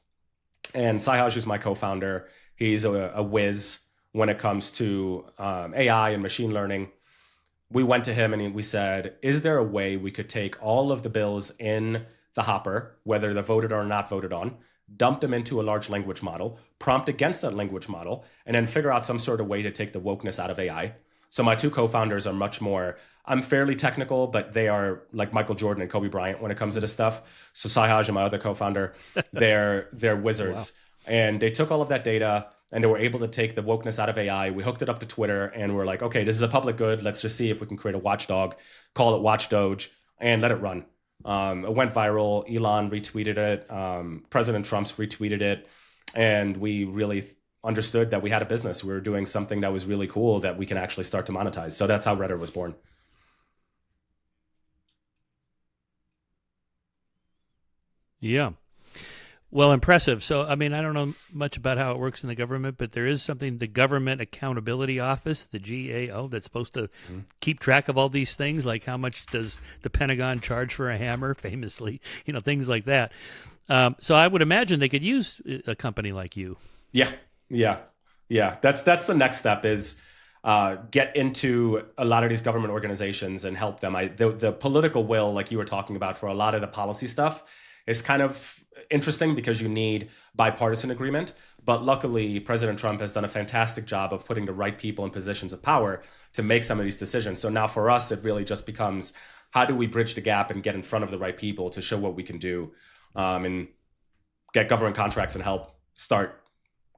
And Sahaj is my co-founder. He's a whiz when it comes to AI and machine learning. We went to him and we said, is there a way we could take all of the bills in the hopper, whether they're voted or not voted on, dump them into a large language model, prompt against that language model, and then figure out some sort of way to take the wokeness out of AI? So my two co-founders are much more, I'm fairly technical, but they are like Michael Jordan and Kobe Bryant when it comes to this stuff. So Sahaj and my other co-founder, they're wizards. Wow. And they took all of that data and they were able to take the wokeness out of AI. We hooked it up to Twitter and we're like, okay, this is a public good. Let's just see if we can create a watchdog, call it Watch Doge, and let it run. It went viral. Elon retweeted it. President Trump's retweeted it. And we really understood that we had a business. We were doing something that was really cool that we can actually start to monetize. So that's how Redder was born. Yeah. Well, impressive. So, I mean, I don't know much about how it works in the government, but there is something, the Government Accountability Office, the GAO, that's supposed to keep track of all these things, like how much does the Pentagon charge for a hammer, famously, things like that. So I would imagine they could use a company like you. Yeah. That's the next step is get into a lot of these government organizations and help them. The political will, like you were talking about, for a lot of the policy stuff is kind of, interesting because you need bipartisan agreement. But luckily, President Trump has done a fantastic job of putting the right people in positions of power to make some of these decisions. So now for us, it really just becomes, how do we bridge the gap and get in front of the right people to show what we can do, and get government contracts and help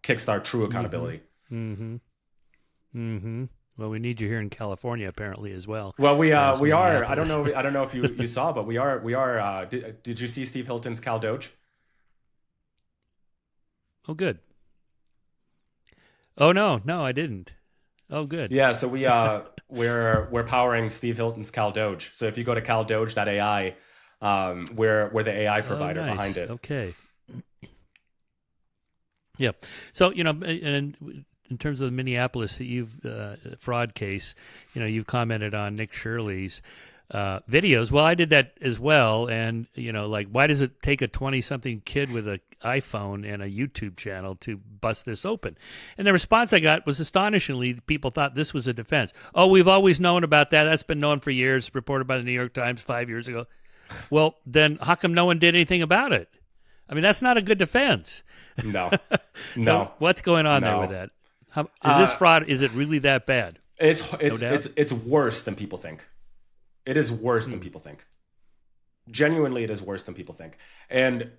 kickstart true accountability. Mm-hmm. Mm-hmm. Well, we need you here in California, apparently, as well. Well, we are. I don't know if you saw, but we are. Did you see Steve Hilton's Cal Doge? Oh, good. Oh no, I didn't. Oh, good. Yeah, so we're powering Steve Hilton's Cal Doge. So if you go to caldoge.ai, we're the AI provider behind it. Okay. Yeah. So, and in terms of the Minneapolis fraud case, you've commented on Nick Shirley's videos. Well, I did that as well. And, why does it take a 20-something kid with an iPhone and a YouTube channel to bust this open? And the response I got was astonishingly, people thought this was a defense. Oh, we've always known about that. That's been known for years, reported by the New York Times 5 years ago. Well, then how come no one did anything about it? I mean, that's not a good defense. No. So what's going on there with that? Is this fraud? Is it really that bad? It's worse than people think. It is worse than people think. Genuinely, it is worse than people think. And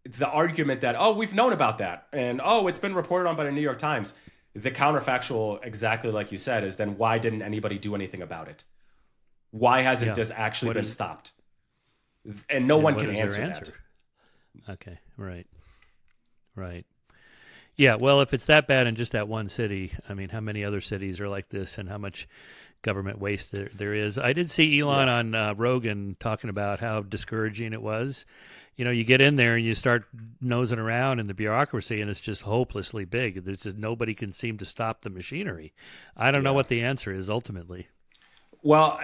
the argument that, oh, we've known about that, and oh, it's been reported on by the New York Times. The counterfactual, exactly like you said, is then why didn't anybody do anything about it? Why hasn't this actually been stopped? And no one can answer that. Okay, right. Yeah, well, if it's that bad in just that one city, I mean, how many other cities are like this, and how much government waste there is? I did see Elon on Rogan talking about how discouraging it was. You get in there and you start nosing around in the bureaucracy, and it's just hopelessly big. There's just nobody can seem to stop the machinery. I don't know what the answer is ultimately. Well,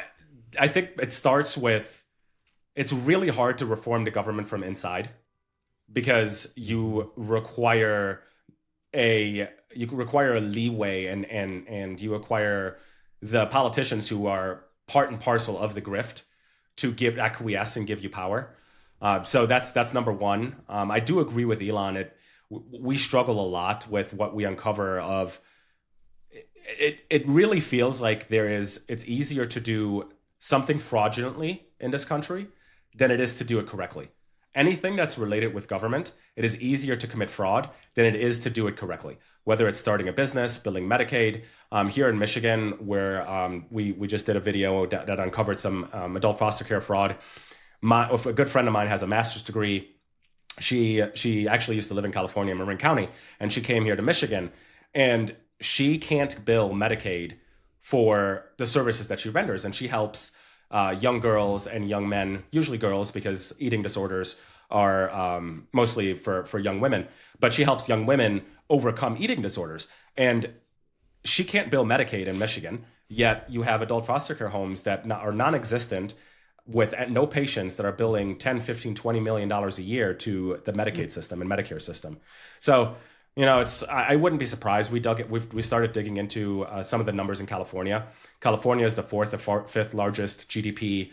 I think it starts with, it's really hard to reform the government from inside, because you require a leeway, and you require the politicians who are part and parcel of the grift to acquiesce and give you power. So that's number one. I do agree with Elon. We struggle a lot with what we uncover of it. It really feels like it's easier to do something fraudulently in this country than it is to do it correctly. Anything that's related with government, it is easier to commit fraud than it is to do it correctly. Whether it's starting a business, billing Medicaid. Here in Michigan, where we just did a video that uncovered some adult foster care fraud. A good friend of mine has a master's degree. She actually used to live in California, in Marin County, and she came here to Michigan, and she can't bill Medicaid for the services that she renders, and she helps young girls and young men, usually girls, because eating disorders are mostly for young women. But she helps young women overcome eating disorders. And she can't bill Medicaid in Michigan, yet you have adult foster care homes that are non-existent with no patients that are billing $10, $15, $20 million a year to the Medicaid system and Medicare system. So, I wouldn't be surprised. We started digging into some of the numbers in California. California is the fourth or fifth largest GDP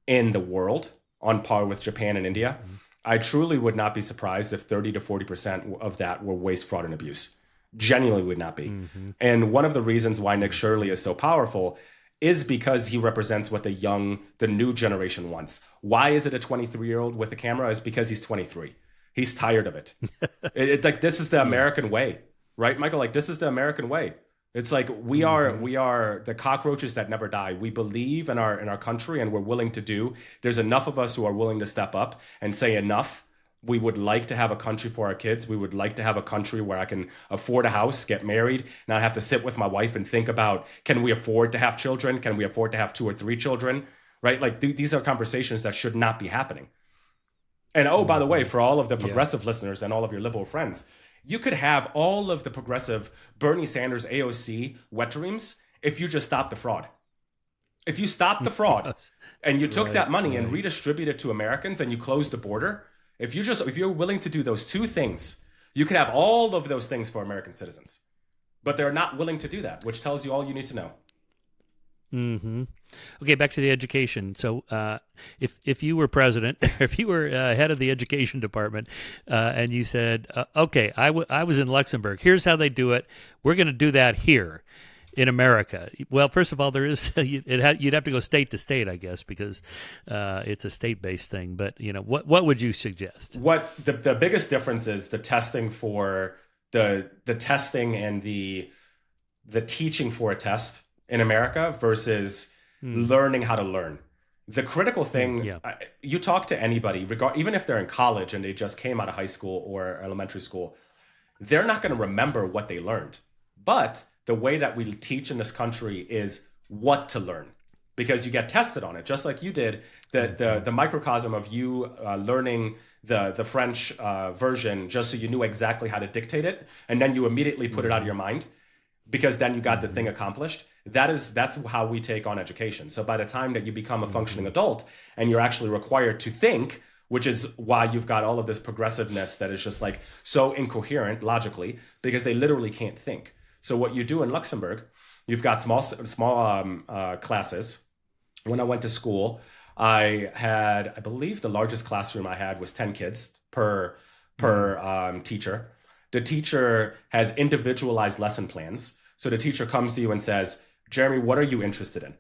in the world, on par with Japan and India. Mm-hmm. I truly would not be surprised if 30 to 40% of that were waste, fraud, and abuse. Genuinely would not be. Mm-hmm. And one of the reasons why Nick Shirley is so powerful is because he represents what the new generation wants. Why is it a 23-year-old with a camera? Is because he's 23. He's tired of it. It's like, this is the American way, right, Michael? Like, this is the American way. It's like we are the cockroaches that never die. We believe in our country, and we're willing to do. There's enough of us who are willing to step up and say enough. We would like to have a country for our kids. We would like to have a country where I can afford a house, get married, not have to sit with my wife and think about, can we afford to have children? Can we afford to have 2 or 3 children? Right? Like, these are conversations that should not be happening. And by the way, for all of the progressive listeners and all of your liberal friends, you could have all of the progressive Bernie Sanders AOC wet dreams if you just stop the fraud. If you stop the fraud and you took that money and redistributed it to Americans, and you closed the border, if you're willing to do those 2 things, you could have all of those things for American citizens. But they're not willing to do that, which tells you all you need to know. Mm-hmm. Okay, back to the education. So, if you were president, or if you were head of the education department, and you said, "Okay, I was in Luxembourg. Here's how they do it. We're going to do that here in America." Well, first of all, there is you'd have to go state to state, I guess, because it's a state-based thing. But what would you suggest? What the biggest difference is the testing for the testing and the teaching for a test in America versus learning how to learn. The critical thing, you talk to anybody, even if they're in college and they just came out of high school or elementary school, they're not going to remember what they learned. But the way that we teach in this country is what to learn, because you get tested on it, just like you did. The microcosm of you learning the French version just so you knew exactly how to dictate it, and then you immediately put it out of your mind, because then you got the thing accomplished. That's how we take on education. So by the time that you become a functioning adult and you're actually required to think, which is why you've got all of this progressiveness that is just like so incoherent logically, because they literally can't think. So what you do in Luxembourg, you've got small classes. When I went to school, I believe the largest classroom I had was 10 kids per teacher. The teacher has individualized lesson plans. So the teacher comes to you and says, "Jeremy, what are you interested in?"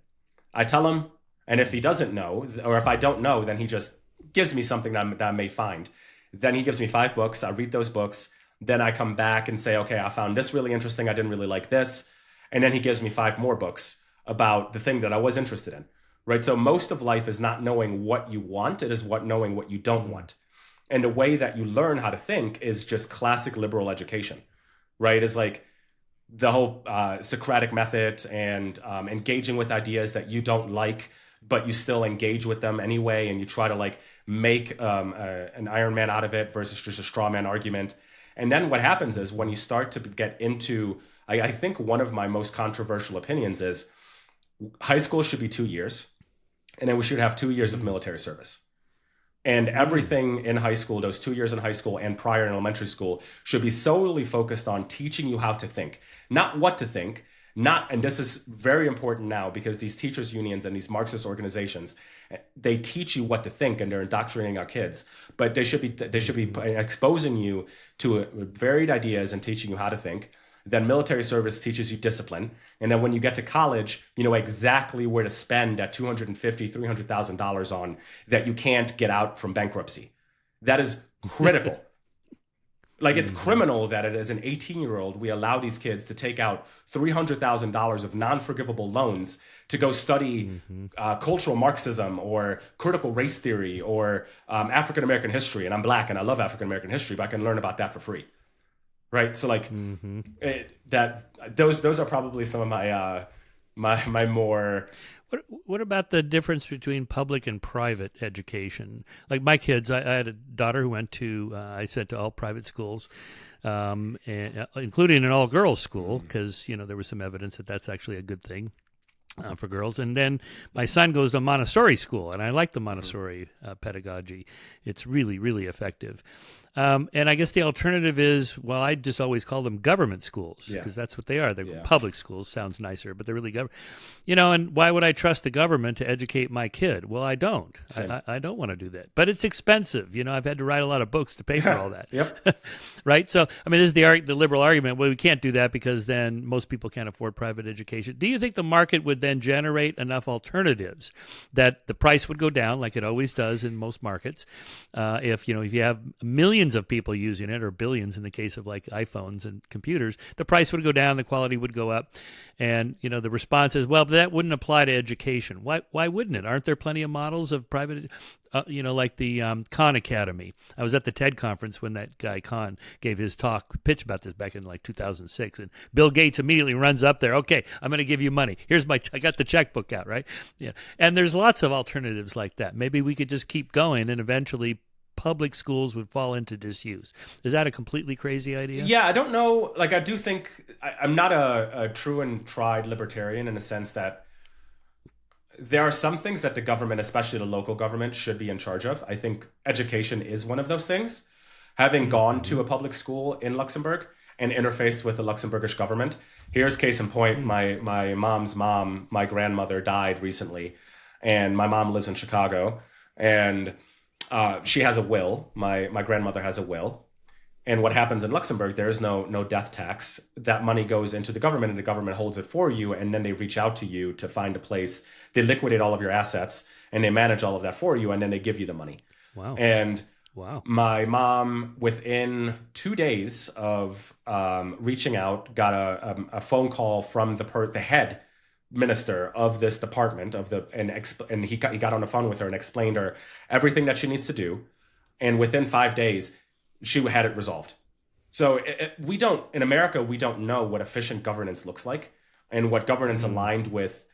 I tell him, and if he doesn't know, or if I don't know, then he just gives me something that I may find. Then he gives me 5 books. I read those books. Then I come back and say, "Okay, I found this really interesting. I didn't really like this." And then he gives me 5 more books about the thing that I was interested in, right? So most of life is not knowing what you want. It is knowing what you don't want. And the way that you learn how to think is just classic liberal education, right? It's like the whole Socratic method and engaging with ideas that you don't like, but you still engage with them anyway. And you try to like make an Iron Man out of it versus just a straw man argument. And then what happens is when you start to get into, I think one of my most controversial opinions is high school should be 2 years, and then we should have 2 years of military service. And everything in high school, those 2 years in high school and prior in elementary school, should be solely focused on teaching you how to think, not what to think. And this is very important now, because these teachers unions and these Marxist organizations, they teach you what to think and they're indoctrinating our kids. But they should be exposing you to varied ideas and teaching you how to think. Then military service teaches you discipline. And then when you get to college, you know exactly where to spend that $250,000, $300,000 on that you can't get out from bankruptcy. That is critical. Like, it's criminal that as an 18-year-old, we allow these kids to take out $300,000 of non-forgivable loans to go study cultural Marxism or critical race theory or African-American history. And I'm Black and I love African-American history, but I can learn about that for free. Right. So like those are probably some of my my more. What about the difference between public and private education? Like my kids, I had a daughter who went to I sent to all private schools, and, including an all girls school, because there was some evidence that that's actually a good thing. For girls. And then my son goes to Montessori school, and I like the Montessori pedagogy. It's really, really effective. And I guess the alternative is, well, I just always call them government schools, because that's what they are. They're public schools. Sounds nicer, but they're really government. And why would I trust the government to educate my kid? Well, I don't. I don't want to do that. But it's expensive. I've had to write a lot of books to pay for all that. Right? So, I mean, this is the liberal argument. Well, we can't do that because then most people can't afford private education. Do you think the market would then generate enough alternatives that the price would go down, like it always does in most markets? If you have millions of people using it, or billions in the case of like iPhones and computers, the price would go down, the quality would go up. And the response is, well, that wouldn't apply to education. Why wouldn't it? Aren't there plenty of models of private, like the Khan Academy? I was at the TED conference when that guy Khan gave his pitch about this back in like 2006, and Bill Gates immediately runs up there. Okay, I'm going to give you money. I got the checkbook out, right? Yeah, and there's lots of alternatives like that. Maybe we could just keep going, and eventually public schools would fall into disuse. Is that a completely crazy idea? Yeah, I don't know. Like, I do think I'm not a true and tried libertarian in the sense that there are some things that the government, especially the local government, should be in charge of. I think education is one of those things. Having gone to a public school in Luxembourg and interfaced with the Luxembourgish government, Here's case in point. My mom's mom, my grandmother, died recently, and my mom lives in Chicago, and she has a will. My grandmother has a will, and what happens in Luxembourg? There is no death tax. That money goes into the government, and the government holds it for you, and then they reach out to you to find a place. They liquidate all of your assets, and they manage all of that for you, and then they give you the money. Wow. And Wow. my mom, within 2 days of reaching out, got a phone call from the head minister of this department and he got on the phone with her and explained her everything that she needs to do. And within 5 days, she had it resolved. So we don't, in America, we don't know what efficient governance looks like and what governance aligned with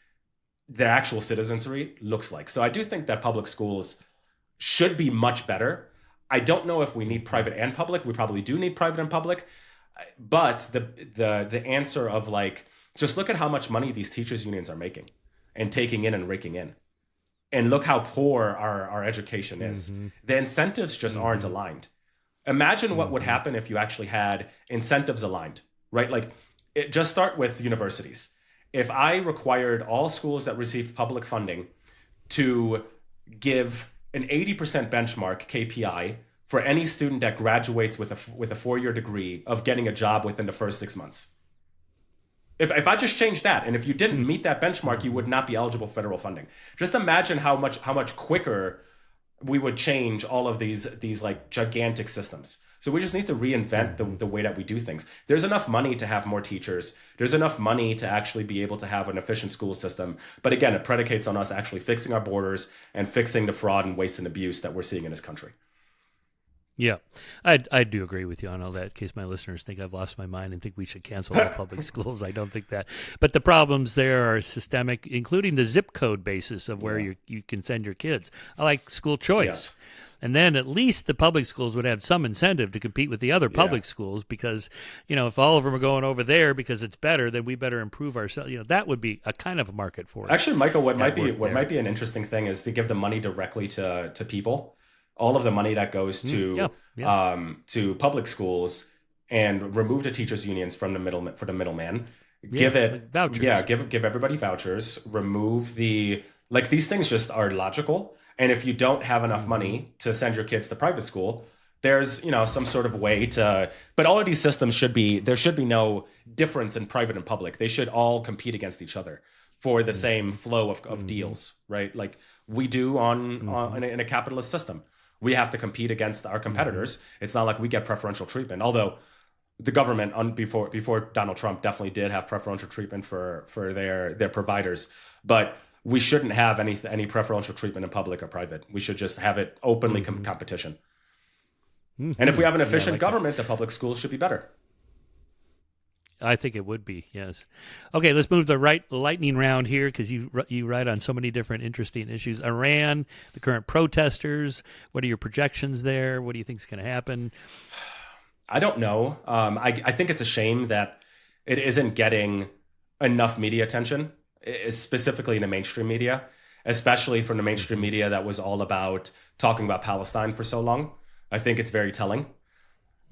the actual citizenry looks like. So I do think that public schools should be much better. I don't know if we need private and public. We probably do need private and public. But the answer of like, just look at how much money these teachers unions are making and taking in and raking in. And look how poor our education is. The incentives just aren't aligned. Imagine what would happen if you actually had incentives aligned, right? Like, just start with universities. If I required all schools that received public funding to give an 80% benchmark KPI for any student that graduates with a 4-year degree of getting a job within the first 6 months. If I just changed that, and if you didn't meet that benchmark, you would not be eligible for federal funding. Just imagine how much quicker we would change all of these like gigantic systems. So we just need to reinvent the way that we do things. There's enough money to have more teachers. There's enough money to actually be able to have an efficient school system. But again, it predicates on us actually fixing our borders and fixing the fraud and waste and abuse that we're seeing in this country. Yeah, I do agree with you on all that. In case my listeners think I've lost my mind and think we should cancel all public schools, I don't think that. But the problems there are systemic, including the zip code basis of where you can send your kids. I like school choice. Yes. And then at least the public schools would have some incentive to compete with the other public schools because, if all of them are going over there because it's better, then we better improve ourselves. That would be a kind of a market for it. Actually, Michael, what might be an interesting thing is to give the money directly to people. All of the money that goes to public schools and remove the teachers unions from the middleman. Give it like vouchers. Give everybody vouchers. Remove these things just are logical. And if you don't have enough money to send your kids to private school, there's some sort of way to. But all of these systems there should be no difference in private and public. They should all compete against each other for the same flow of deals, right? Like we do in a capitalist system. We have to compete against our competitors. It's not like we get preferential treatment. Although the government before Donald Trump definitely did have preferential treatment for their providers, but we shouldn't have any preferential treatment in public or private. We should just have it openly competition. And if we have an efficient government, the public schools should be better. I think it would be, yes. Okay, let's move to the lightning round here because you write on so many different interesting issues. Iran, the current protesters, what are your projections there? What do you think is going to happen? I don't know. I think it's a shame that it isn't getting enough media attention, specifically in the mainstream media, especially from the mainstream media that was all about talking about Palestine for so long. I think it's very telling.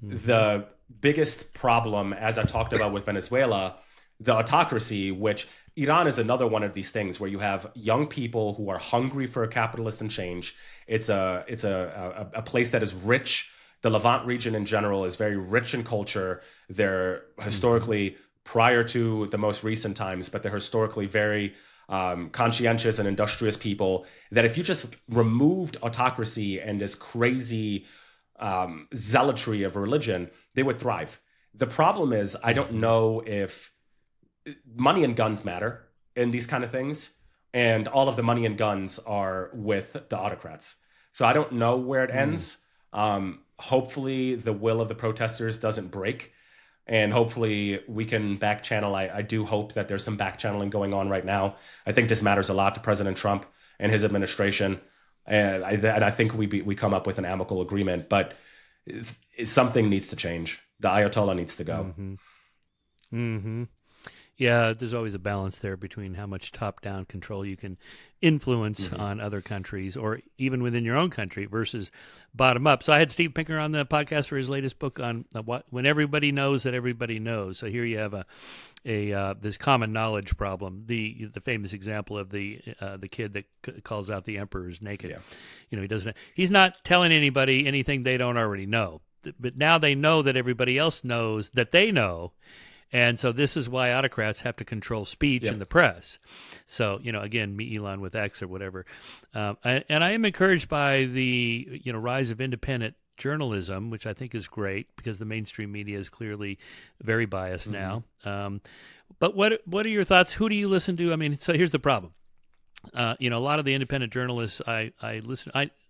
The biggest problem, as I talked about with Venezuela, the autocracy, which Iran is another one of these things where you have young people who are hungry for a capitalist and change. It's a place that is rich. The Levant region in general is very rich in culture. They're historically, prior to the most recent times, but they're historically very conscientious and industrious people, that if you just removed autocracy and this crazy zealotry of religion, they would thrive. The problem is, I don't know if money and guns matter in these kind of things, and all of the money and guns are with the autocrats. So I don't know where it ends. Hopefully the will of the protesters doesn't break, and hopefully we can back channel. I do hope that there's some back channeling going on right now. I think this matters a lot to President Trump and his administration. And I think we come up with an amicable agreement, but something needs to change. The Ayatollah needs to go. Yeah, there's always a balance there between how much top-down control you can influence on other countries or even within your own country versus bottom-up. So I had Steve Pinker on the podcast for his latest book on when everybody knows that everybody knows. So here you have this common knowledge problem. The famous example of the kid that calls out the emperor is naked. Yeah. He's not telling anybody anything they don't already know. But now they know that everybody else knows that they know. And so this is why autocrats have to control speech in the press. So, again, meet Elon with X or whatever. And I am encouraged by the, rise of independent journalism, which I think is great because the mainstream media is clearly very biased now. But what are your thoughts? Who do you listen to? I mean, so here's the problem. A lot of the independent journalists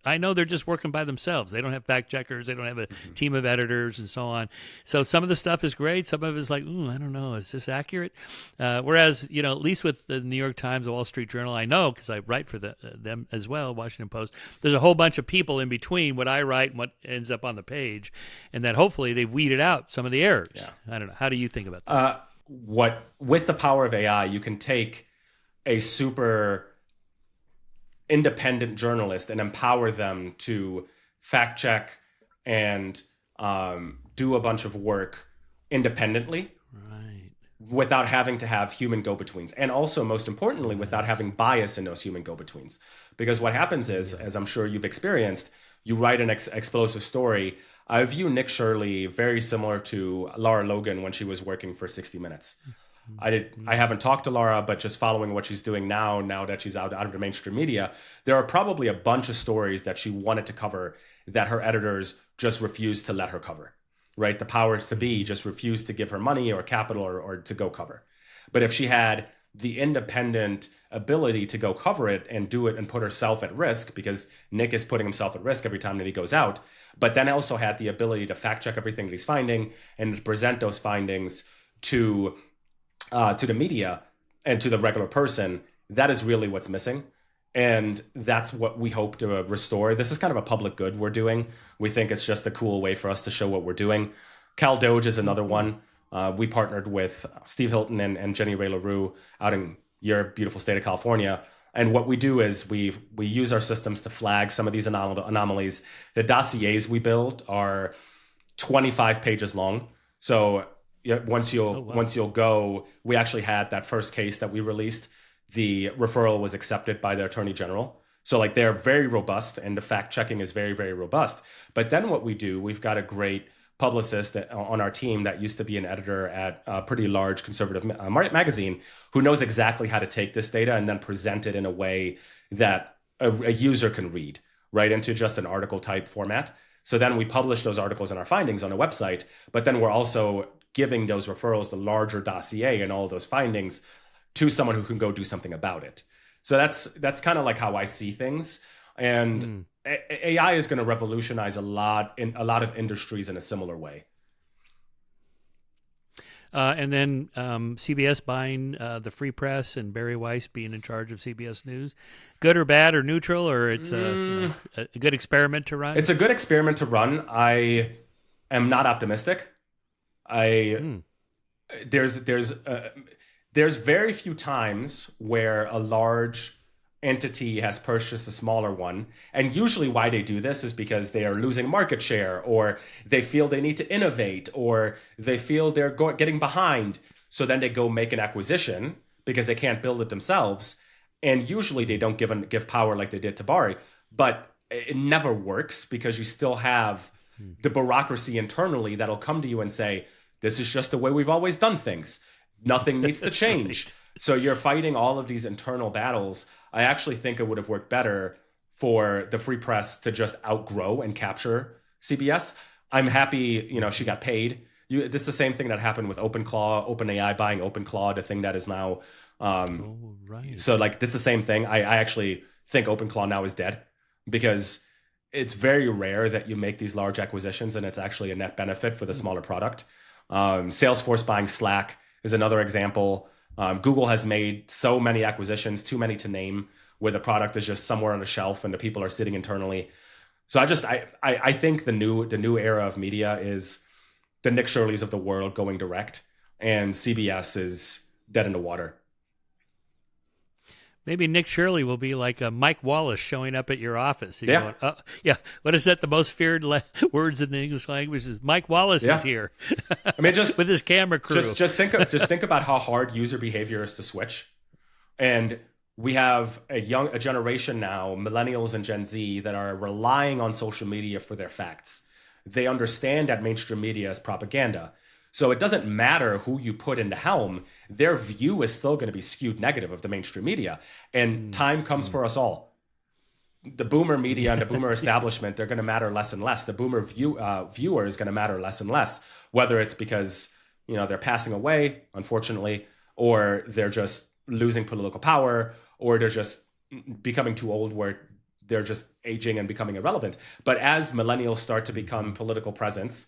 I know they're just working by themselves. They don't have fact checkers. They don't have a team of editors and so on. So some of the stuff is great. Some of it is like, I don't know, is this accurate? Whereas, at least with the New York Times, the Wall Street Journal, I know because I write for them as well, Washington Post. There's a whole bunch of people in between what I write and what ends up on the page, and that hopefully they've weeded out some of the errors. Yeah. I don't know. How do you think about that? With the power of AI, you can take a super independent journalist and empower them to fact check and do a bunch of work independently, right, without having to have human go-betweens, and also most importantly without having bias in those human go-betweens. Because what happens is, as I'm sure you've experienced, you write an explosive story. I view Nick Shirley very similar to Laura Logan when she was working for 60 Minutes. I haven't talked to Laura, but just following what she's doing now that she's out of the mainstream media, there are probably a bunch of stories that she wanted to cover that her editors just refused to let her cover, right? The powers to be just refused to give her money or capital or to go cover. But if she had the independent ability to go cover it and do it and put herself at risk, because Nick is putting himself at risk every time that he goes out, but then also had the ability to fact check everything that he's finding and to present those findings to the media and to the regular person, that is really what's missing. And that's what we hope to restore. This is kind of a public good we're doing. We think it's just a cool way for us to show what we're doing. Cal Doge is another one. We partnered with Steve Hilton and Jenny Ray LaRue out in your beautiful state of California. And what we do is we use our systems to flag some of these anomalies. The dossiers we build are 25 pages long. So once you'll go, we actually had that first case that we released. The referral was accepted by the Attorney General. So like they're very robust and the fact checking is very, very robust. But then what we do, we've got a great publicist on our team that used to be an editor at a pretty large conservative magazine who knows exactly how to take this data and then present it in a way that a user can read, right, into just an article type format. So then we publish those articles and our findings on a website, but then we're also giving those referrals, the larger dossier and all those findings to someone who can go do something about it. So that's kind of like how I see things. And AI is going to revolutionize a lot of industries in a similar way. And then CBS buying the Free Press and Barry Weiss being in charge of CBS News. Good or bad or neutral, or it's a good experiment to run? It's a good experiment to run. I am not optimistic. There's very few times where a large entity has purchased a smaller one. And usually why they do this is because they are losing market share, or they feel they need to innovate, or they feel they're getting behind. So then they go make an acquisition because they can't build it themselves. And usually they don't give power like they did to Bari. But it never works because you still have the bureaucracy internally that'll come to you and say, this is just the way we've always done things. Nothing needs to change. Right. So you're fighting all of these internal battles. I actually think it would have worked better for the Free Press to just outgrow and capture CBS. I'm happy, she got paid. This is the same thing that happened with OpenAI buying OpenClaw, the thing that is now. Right. So like, it's the same thing. I actually think OpenClaw now is dead because it's very rare that you make these large acquisitions and it's actually a net benefit for the smaller product. Salesforce buying Slack is another example. Google has made so many acquisitions, too many to name, where the product is just somewhere on a shelf and the people are sitting internally. So I think the new era of media is the Nick Shirleys of the world going direct, and CBS is dead in the water. Maybe Nick Shirley will be like a Mike Wallace showing up at your office. He's Yeah. going, oh, yeah. What is that? The most feared words in the English language is Mike Wallace is here. I mean, just with his camera crew. Just think about how hard user behavior is to switch. And we have a generation now, millennials and Gen Z, that are relying on social media for their facts. They understand that mainstream media is propaganda. So it doesn't matter who you put in the helm, their view is still going to be skewed negative of the mainstream media. And time comes for us all. The boomer media and the boomer establishment, they're going to matter less and less. The boomer viewer is going to matter less and less, whether it's because, they're passing away, unfortunately, or they're just losing political power, or they're just becoming too old where they're just aging and becoming irrelevant. But as millennials start to become political presence,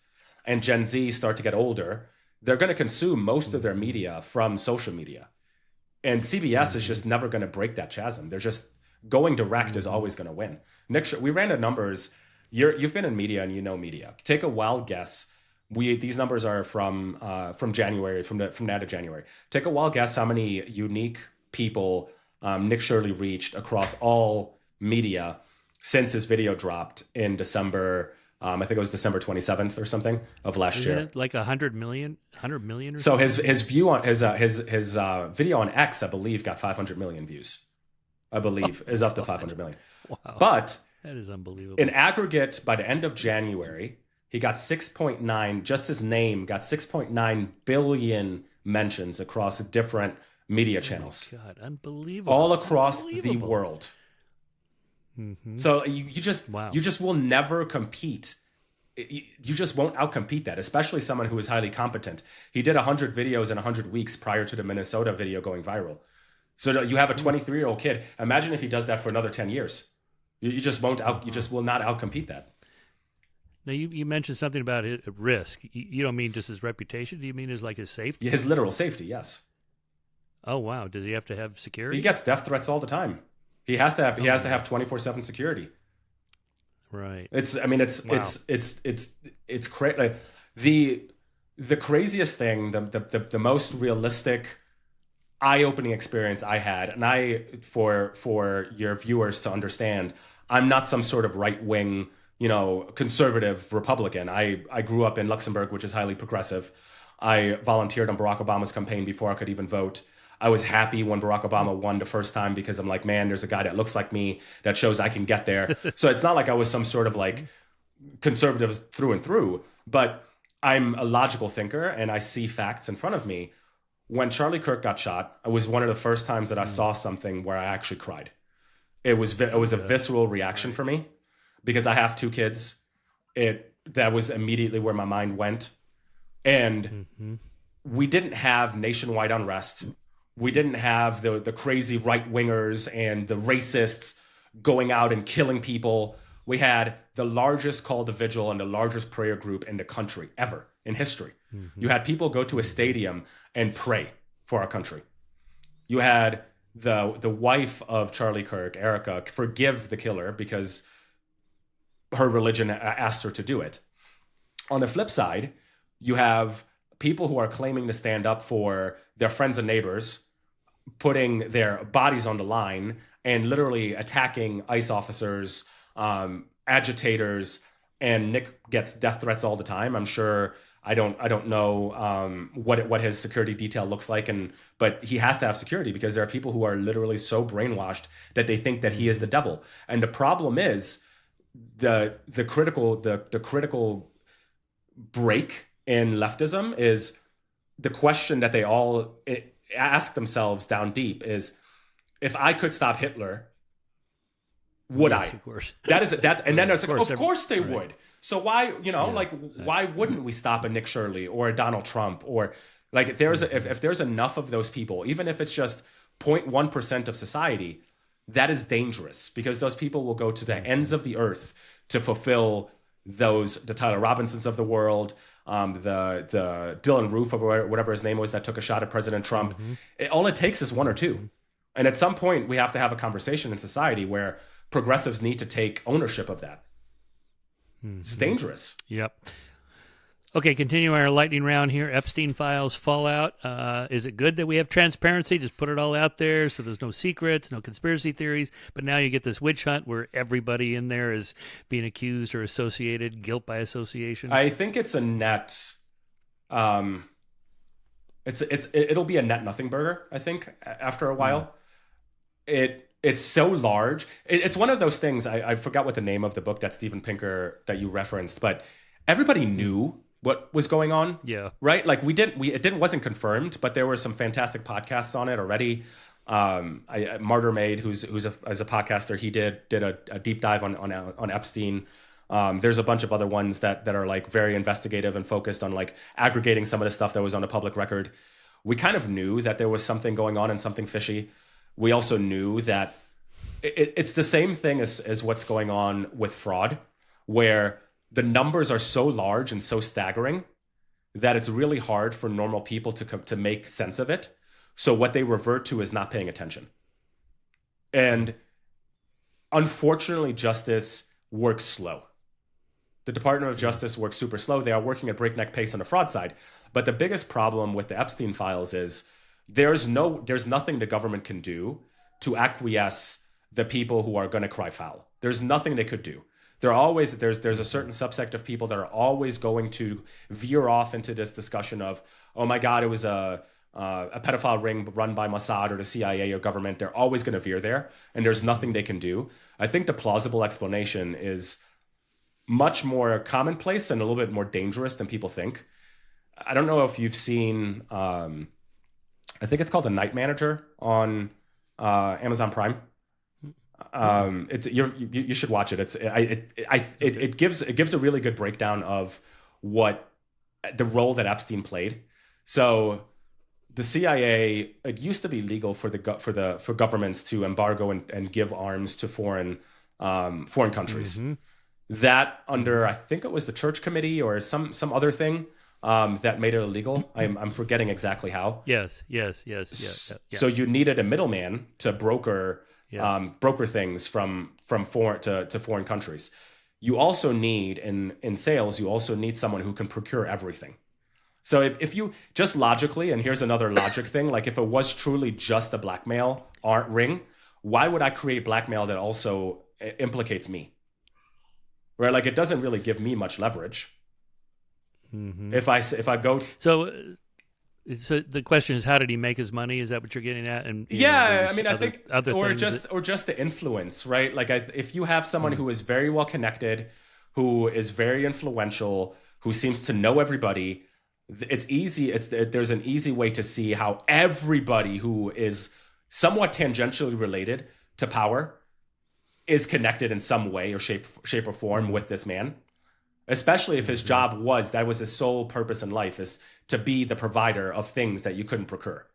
and Gen Z start to get older, they're going to consume most of their media from social media. And CBS is just never going to break that chasm. They're just going direct is always going to win. Nick, we ran the numbers. You've been in media and you know media. Take a wild guess. These numbers are from January, from the end of January. Take a wild guess how many unique people Nick Shirley reached across all media since his video dropped in December. I think it was December 27th or something of last year. It like 100 million or so something? his view on his video on X, I believe, got 500 million views. I believe is up to 500 million. Wow. But that is unbelievable. In aggregate, by the end of January, he got 6.9, just his name got 6.9 billion mentions across different media channels. Oh God, unbelievable. All across the world. Mm-hmm. So you just will never compete. You just won't outcompete that, especially someone who is highly competent. He did 100 videos in 100 weeks prior to the Minnesota video going viral. So you have a 23-year-old kid. Imagine if he does that for another 10 years. You just won't you just will not outcompete that. Now you mentioned something about risk. You don't mean just his reputation? Do you mean his safety? His literal safety, yes. Oh wow! Does he have to have security? He gets death threats all the time. He has to have 24/7 security. Right. It's crazy. Like, the craziest thing, the most realistic, eye-opening experience I had, and for your viewers to understand, I'm not some sort of right-wing, conservative Republican. I grew up in Luxembourg, which is highly progressive. I volunteered on Barack Obama's campaign before I could even vote. I was happy when Barack Obama won the first time because I'm like, man, there's a guy that looks like me that shows I can get there. So it's not like I was some sort of conservative through and through, but I'm a logical thinker and I see facts in front of me. When Charlie Kirk got shot, it was one of the first times that I saw something where I actually cried. It was a visceral reaction for me because I have two kids. That was immediately where my mind went. And we didn't have nationwide unrest. We didn't have the crazy right-wingers and the racists going out and killing people. We had the largest call to vigil and the largest prayer group in the country ever in history. You had people go to a stadium and pray for our country. You had the wife of Charlie Kirk, Erica, forgive the killer because her religion asked her to do it. On the flip side, you have people who are claiming to stand up for their friends and neighbors, putting their bodies on the line and literally attacking ICE officers, agitators, and Nick gets death threats all the time. I'm sure I don't know what his security detail looks like, but he has to have security because there are people who are literally so brainwashed that they think that he is the devil. And the problem is the critical break in leftism is the question that they all ask themselves down deep is, if I could stop Hitler, would I? Of course. That's and right, then there's of course they right. would. So why, why wouldn't we stop a Nick Shirley or a Donald Trump or if there's enough of those people, even if it's just 0.1% of society, that is dangerous because those people will go to the ends of the earth to fulfill the Tyler Robinsons of the world, the Dylan Roof or whatever his name was that took a shot at President Trump. All it takes is one or two. And at some point we have to have a conversation in society where progressives need to take ownership of that. It's dangerous. Yep. Okay, continuing our lightning round here. Epstein files fallout. Is it good that we have transparency? Just put it all out there so there's no secrets, no conspiracy theories. But now you get this witch hunt where everybody in there is being accused or associated, guilt by association. I think it's a net. Um, it'll be a net nothing burger. I think after a while, it's so large. It's one of those things. I forgot what the name of the book that Steven Pinker that you referenced, but everybody knew what was going on. Yeah. Right. Like it wasn't confirmed, but there were some fantastic podcasts on it already. Martyr Made, who's as a podcaster, he did a deep dive on Epstein. There's a bunch of other ones that are like very investigative and focused on like aggregating some of the stuff that was on the public record. We kind of knew that there was something going on and something fishy. We also knew that it's the same thing as what's going on with fraud, where the numbers are so large and so staggering that it's really hard for normal people to make sense of it. So what they revert to is not paying attention. And unfortunately, justice works slow. The Department of Justice works super slow. They are working at breakneck pace on the fraud side. But the biggest problem with the Epstein files is there's nothing the government can do to acquiesce the people who are going to cry foul. There's nothing they could do. There's a certain subsect of people that are always going to veer off into this discussion of, oh my God, it was a pedophile ring run by Mossad or the CIA or government. They're always going to veer there, and there's nothing they can do. I think the plausible explanation is much more commonplace and a little bit more dangerous than people think. I don't know if you've seen, I think it's called The Night Manager on Amazon Prime. You should watch it. It gives a really good breakdown of what the role that Epstein played. So the CIA, it used to be legal for governments to embargo and give arms to foreign countries. Mm-hmm. That under, I think it was the Church Committee or some other thing that made it illegal. I'm forgetting exactly how. Yes. So you needed a middleman to broker things from foreign to foreign countries. You also need in sales, you also need someone who can procure everything. So if you just logically, and here's another logic thing, like if it was truly just a blackmail ring, why would I create blackmail that also implicates me? Right? Like it doesn't really give me much leverage. Mm-hmm. If I go so the question is, how did he make his money? Is that what you're getting at? And I mean, I think or just the influence, right? Like if you have someone who is very well connected, who is very influential, who seems to know everybody, it's easy. There's an easy way to see how everybody who is somewhat tangentially related to power is connected in some way or shape or form with this man. Especially if his job was his sole purpose in life is to be the provider of things that you couldn't procure.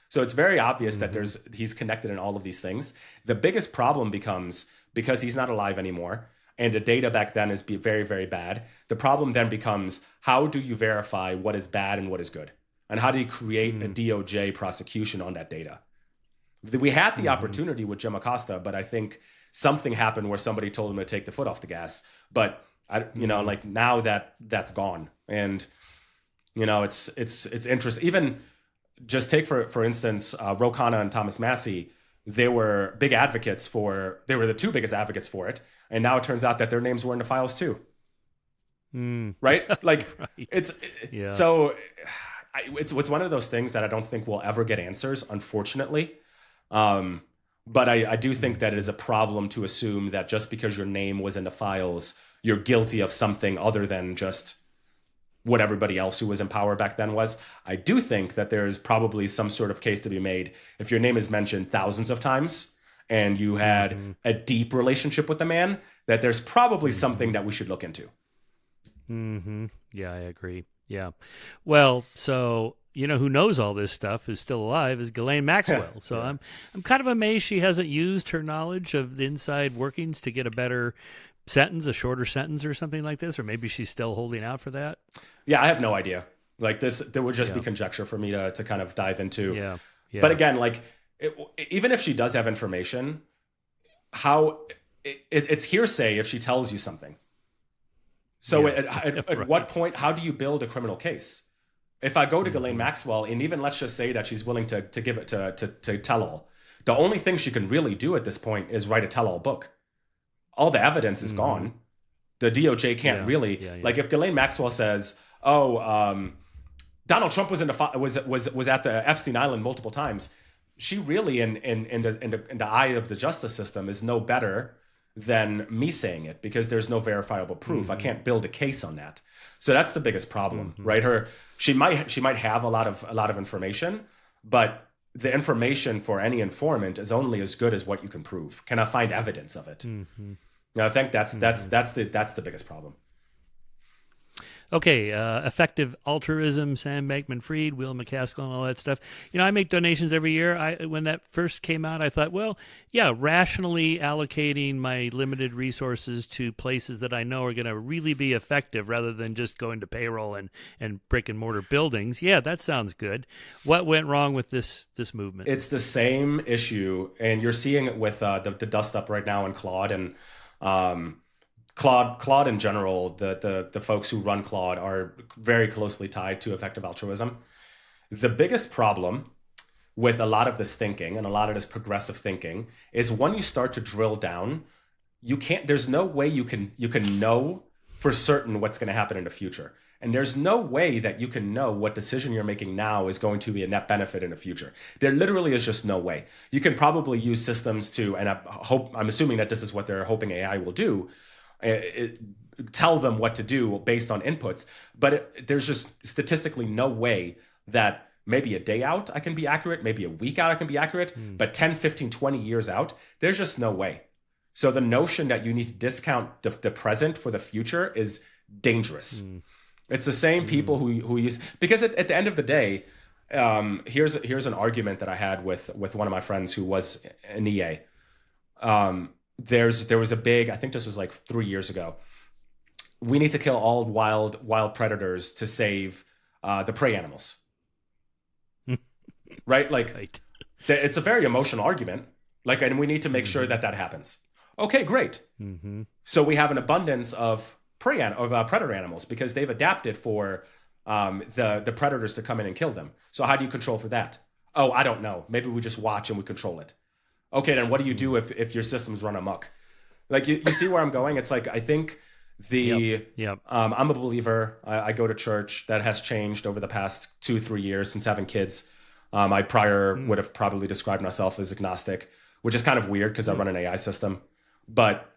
So it's very obvious that he's connected in all of these things. The biggest problem becomes, because he's not alive anymore, and the data back then is very, very bad, the problem then becomes, how do you verify what is bad and what is good? And how do you create a DOJ prosecution on that data? We had the opportunity with Jim Acosta, but I think something happened where somebody told him to take the foot off the gas. But like now that's gone, and it's interesting. Even just take for instance, Ro Khanna and Thomas Massie. They were big advocates they were the two biggest advocates for it, and now it turns out that their names were in the files too. Right? Like right. So it's one of those things that I don't think we'll ever get answers, unfortunately. But I do think that it is a problem to assume that just because your name was in the files, you're guilty of something other than just what everybody else who was in power back then was. I do think that there's probably some sort of case to be made if your name is mentioned thousands of times and you had a deep relationship with the man, that there's probably something that we should look into. Yeah, I agree. Yeah. Well, so who knows all this stuff is still alive is Ghislaine Maxwell. So I'm kind of amazed she hasn't used her knowledge of the inside workings to get a better sentence, a shorter sentence or something like this, or maybe she's still holding out for that. Yeah, I have no idea. Like there would just be conjecture for me to kind of dive into. Yeah. But again, like even if she does have information, how it's hearsay if she tells you something. So Yeah. at what point, how do you build a criminal case? If I go to Ghislaine Maxwell, and even let's just say that she's willing to give it to tell all, the only thing she can really do at this point is write a tell all book. All the evidence is gone. The DOJ can't really like if Ghislaine Maxwell says, "Oh, Donald Trump was was at the Epstein Island multiple times." She really, in the eye of the justice system, is no better than me saying it because there's no verifiable proof. I can't build a case on that. So that's the biggest problem, right? She might have a lot of information, but the information for any informant is only as good as what you can prove. Can I find evidence of it? Now, I think that's the biggest problem. Okay, effective altruism, Sam Bankman-Fried, Will McCaskill, and all that stuff. You know, I make donations every year. When that first came out, I thought, well, yeah, rationally allocating my limited resources to places that I know are going to really be effective rather than just going to payroll and brick and mortar buildings. Yeah, that sounds good. What went wrong with this movement? It's the same issue, and you're seeing it with the dust up right now in Claude and Claude in general, the folks who run Claude are very closely tied to effective altruism. The biggest problem with a lot of this thinking and a lot of this progressive thinking is when you start to drill down, there's no way you can know for certain what's going to happen in the future. And there's no way that you can know what decision you're making now is going to be a net benefit in the future. There literally is just no way. You can probably use systems to, and I'm assuming that this is what they're hoping AI will do, tell them what to do based on inputs, but there's just statistically no way that maybe a day out I can be accurate, maybe a week out I can be accurate, but 10, 15, 20 years out, there's just no way. So the notion that you need to discount the present for the future is dangerous. It's the same people who use, because at the end of the day, here's an argument that I had with one of my friends who was an EA. There was a big, I think this was like 3 years ago. We need to kill all wild predators to save the prey animals. Right? Like, Right. It's a very emotional argument. Like, and we need to make sure that happens. Okay, great. So we have an abundance of predator animals because they've adapted for the predators to come in and kill them. So how do you control for that? Oh, I don't know. Maybe we just watch and we control it. Okay, then what do you do if your systems run amok? Like, you see where I'm going? It's like, I think I'm a believer. I go to church. That has changed over the past 2-3 years since having kids. I would have probably described myself as agnostic, which is kind of weird because I run an AI system. But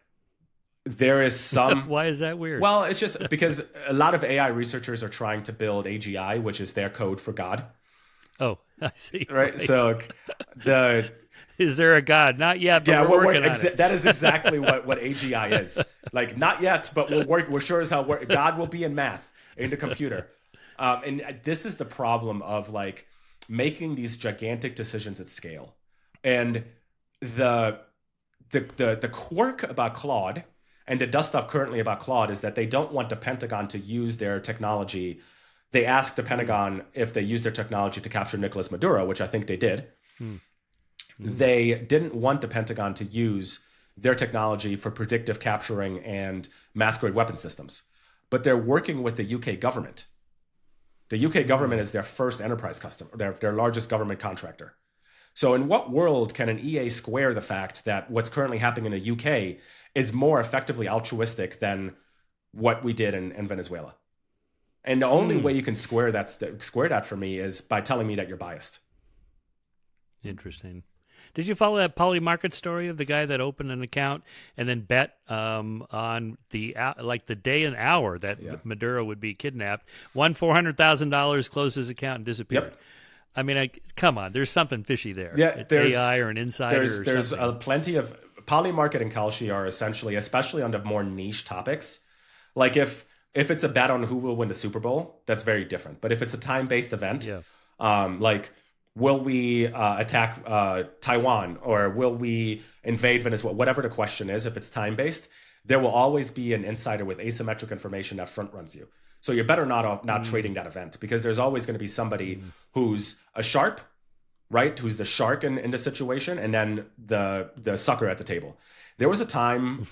there is some... Why is that weird? Well, it's just because a lot of AI researchers are trying to build AGI, which is their code for God. Oh, I see. Right? So is there a God? Not yet, but we're working on it. That is exactly what AGI is. Like, not yet, but we're sure as hell God will be in math, in the computer. And this is the problem of like making these gigantic decisions at scale. And the quirk about Claude and the dust up currently about Claude is that they don't want the Pentagon to use their technology. They asked the Pentagon if they used their technology to capture Nicolas Maduro, which I think they did. They didn't want the Pentagon to use their technology for predictive capturing and mass-grade weapon systems. But they're working with the UK government. The UK government is their first enterprise customer, their largest government contractor. So in what world can an EA square the fact that what's currently happening in the UK is more effectively altruistic than what we did in Venezuela? And the only way you can square that for me is by telling me that you're biased. Interesting. Did you follow that Poly Market story of the guy that opened an account and then bet on the day and hour that Maduro would be kidnapped? Won $400,000, closed his account, and disappeared. Yep. I mean, come on, there's something fishy there. Yeah, it's AI or an insider. There's plenty of Poly Market and Kalshi are essentially, especially on the more niche topics. Like if it's a bet on who will win the Super Bowl, that's very different. But if it's a time-based event, like, will we attack Taiwan or will we invade Venezuela? Whatever the question is, if it's time-based, there will always be an insider with asymmetric information that front runs you. So you're better not trading that event because there's always going to be somebody who's a sharp, right? Who's the shark in the situation, and then the sucker at the table. There was a time,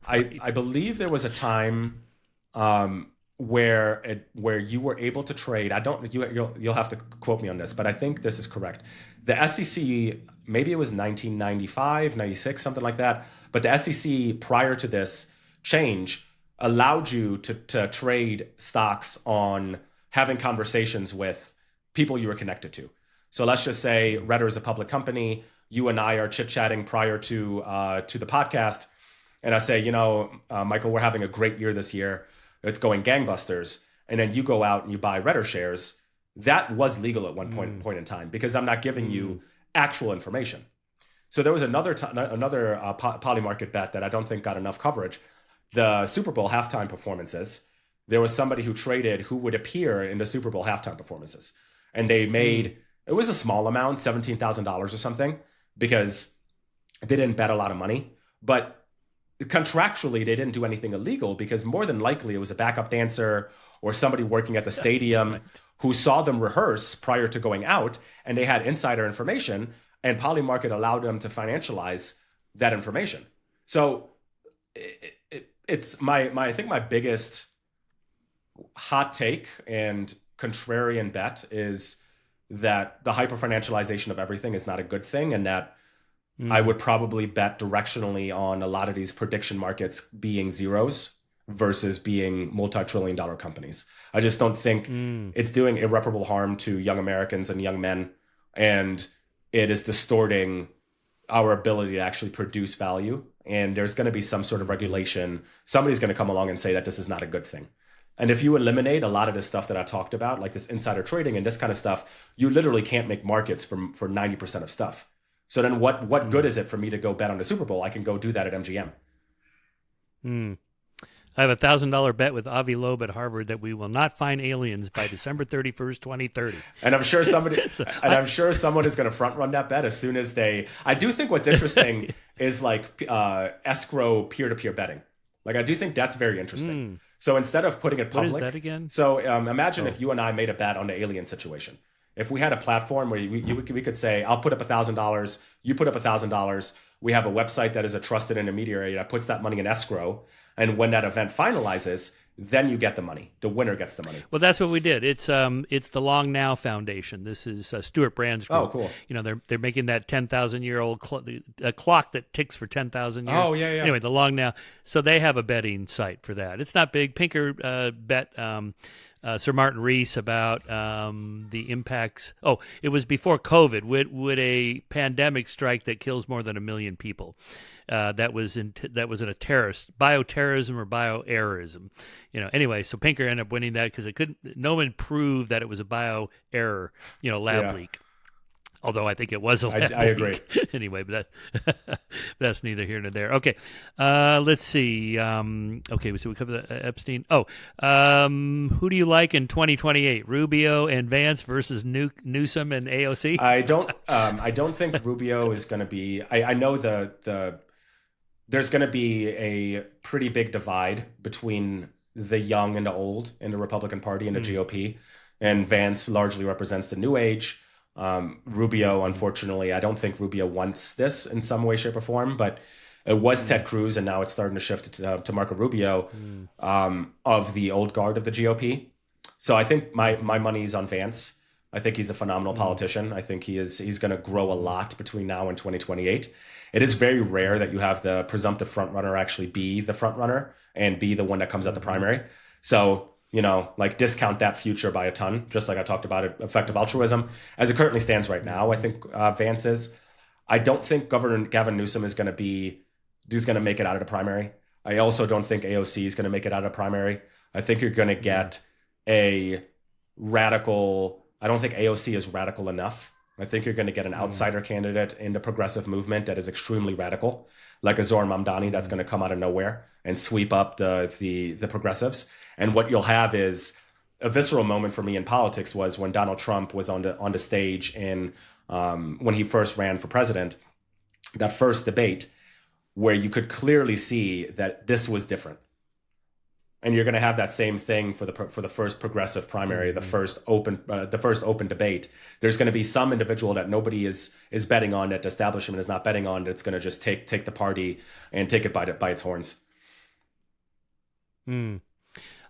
I believe there was a time where you were able to trade. I don't you'll have to quote me on this, but I think this is correct. The SEC, maybe it was 1995, 96, something like that. But the SEC prior to this change allowed you to trade stocks on having conversations with people you were connected to. So let's just say Redder is a public company. You and I are chit chatting prior to the podcast, and I say, Michael, we're having a great year this year. It's going gangbusters. And then you go out and you buy Redder shares. That was legal at one point in time because I'm not giving you actual information. So there was another poly market bet that I don't think got enough coverage. The Super Bowl halftime performances. There was somebody who traded who would appear in the Super Bowl halftime performances. And they made, it was a small amount, $17,000 or something, because they didn't bet a lot of money. But contractually, they didn't do anything illegal because more than likely it was a backup dancer or somebody working at the stadium who saw them rehearse prior to going out, and they had insider information, and Polymarket allowed them to financialize that information. So it's I think my biggest hot take and contrarian bet is that the hyper-financialization of everything is not a good thing, and that I would probably bet directionally on a lot of these prediction markets being zeros versus being multi-trillion-dollar companies. I just don't think it's doing irreparable harm to young Americans and young men, and it is distorting our ability to actually produce value. And there's going to be some sort of regulation. Somebody's going to come along and say that this is not a good thing. And if you eliminate a lot of this stuff that I talked about, like this insider trading and this kind of stuff, you literally can't make markets for 90% of stuff. So then what good is it for me to go bet on the Super Bowl? I can go do that at MGM. I have $1,000 bet with Avi Loeb at Harvard that we will not find aliens by December 31st, 2030. And I'm sure I'm sure someone is going to front run that bet as soon as I do think what's interesting is like escrow peer-to-peer betting. Like I do think that's very interesting. So instead of putting it public. What is that again? So imagine if you and I made a bet on the alien situation. If we had a platform where we could say, I'll put up $1,000, you put up $1,000. We have a website that is a trusted intermediary that puts that money in escrow. And when that event finalizes, then you get the money. The winner gets the money. Well, that's what we did. It's the Long Now Foundation. This is Stuart Brand's group. Oh, cool. They're making that 10,000-year-old clock that ticks for 10,000 years. Oh, yeah. Anyway, the Long Now. So they have a betting site for that. It's not big. Pinker bet Sir Martin Rees about the impacts. Oh, it was before COVID. Would a pandemic strike that kills more than 1 million people? That was in a bioterrorism or bioerrorism. Anyway, so Pinker ended up winning that because no one proved that it was a bio-error, lab leak. Although I think it was a lab I agree. Anyway, but that's neither here nor there. Okay, let's see. Okay, so we covered Epstein. Who do you like in 2028? Rubio and Vance versus Newsom and AOC? I don't think Rubio is going to be. I know there's going to be a pretty big divide between the young and the old in the Republican Party and the GOP, and Vance largely represents the new age. Rubio, unfortunately, I don't think Rubio wants this in some way, shape, or form, but it was Ted Cruz, and now it's starting to shift to Marco Rubio of the old guard of the GOP. So I think my money's on Vance. I think he's a phenomenal politician. I think he's going to grow a lot between now and 2028. It is very rare that you have the presumptive frontrunner actually be the frontrunner and be the one that comes at the primary. So discount that future by a ton, just like I talked about effective altruism. As it currently stands right now, I think Vance is. I don't think Governor Gavin Newsom is going to make it out of the primary. I also don't think AOC is going to make it out of the primary. I think you're going to get a radical. I don't think AOC is radical enough. I think you're going to get an outsider candidate in the progressive movement that is extremely radical, like a Zohar Mamdani that's going to come out of nowhere and sweep up the progressives. And what you'll have is a visceral moment for me in politics was when Donald Trump was on the stage in when he first ran for president, that first debate where you could clearly see that this was different. And you're going to have that same thing for the first progressive primary, the first open debate. There's going to be some individual that nobody is betting on, that the establishment is not betting on, that's going to just take the party and take it by its horns.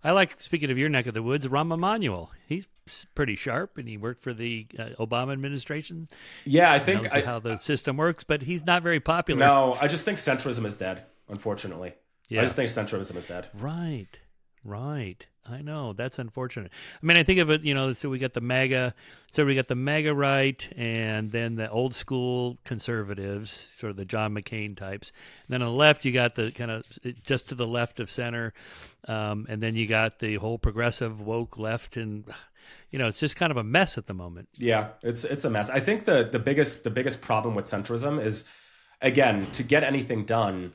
I like, speaking of your neck of the woods, Rahm Emanuel. He's pretty sharp, and he worked for the Obama administration. Yeah, I He think knows how the system works, but he's not very popular. no, I just think centrism is dead, unfortunately. Yeah. I just think centrism is dead. Right. I know, that's unfortunate. I mean, I think of it, so we got the MAGA, right, and then the old school conservatives, sort of the John McCain types. And then on the left, you got the kind of just to the left of center, and then you got the whole progressive woke left, and it's just kind of a mess at the moment. Yeah, it's a mess. I think the biggest problem with centrism is, again, to get anything done,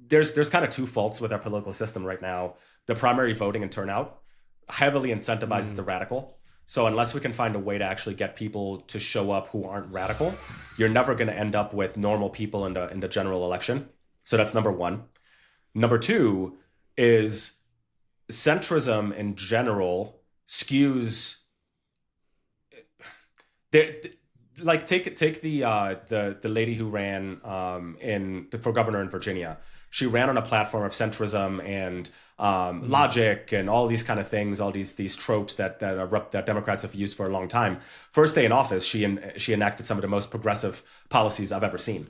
there's kind of two faults with our political system right now. The primary voting and turnout heavily incentivizes the radical. So unless we can find a way to actually get people to show up who aren't radical, you're never going to end up with normal people in the general election. So that's number one. Number two is centrism in general skews. Like take the lady who ran for governor in Virginia. She ran on a platform of centrism and logic and all these kind of things, all these tropes that Democrats have used for a long time. First day in office, she enacted some of the most progressive policies I've ever seen.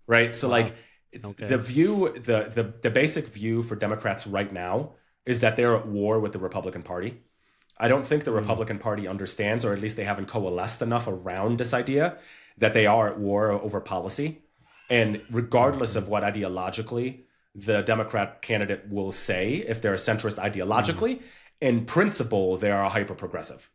Right? So Wow. like Okay. the basic view for Democrats right now is that they're at war with the Republican Party. I don't think the Republican Party understands, or at least they haven't coalesced enough around this idea that they are at war over policy. And regardless of what ideologically the Democrat candidate will say, if they're a centrist ideologically, in principle, they are a hyper-progressive.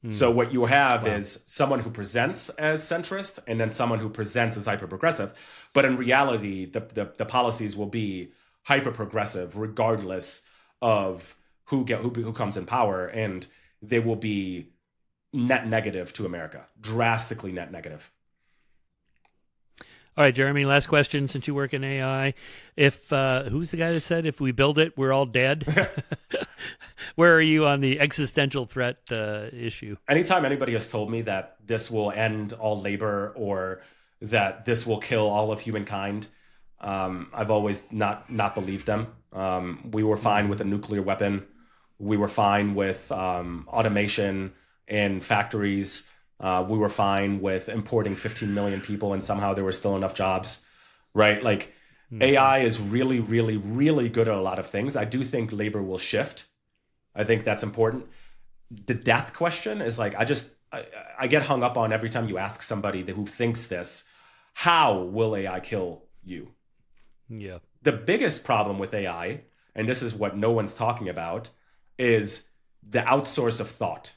So what you have is someone who presents as centrist and then someone who presents as hyper-progressive. But in reality, the policies will be hyper-progressive regardless of who comes in power. And they will be net negative to America, drastically net negative. All right, Jeremy, last question, since you work in AI. If who's the guy that said if we build it, we're all dead? Where are you on the existential threat issue? Anytime anybody has told me that this will end all labor or that this will kill all of humankind, I've always not believed them. We were fine with a nuclear weapon. We were fine with automation in factories. We were fine with importing 15 million people and somehow there were still enough jobs, right? Like AI is really, really, really good at a lot of things. I do think labor will shift. I think that's important. The death question is like, I get hung up on every time you ask somebody who thinks this, how will AI kill you? Yeah. The biggest problem with AI, and this is what no one's talking about, is the outsource of thought.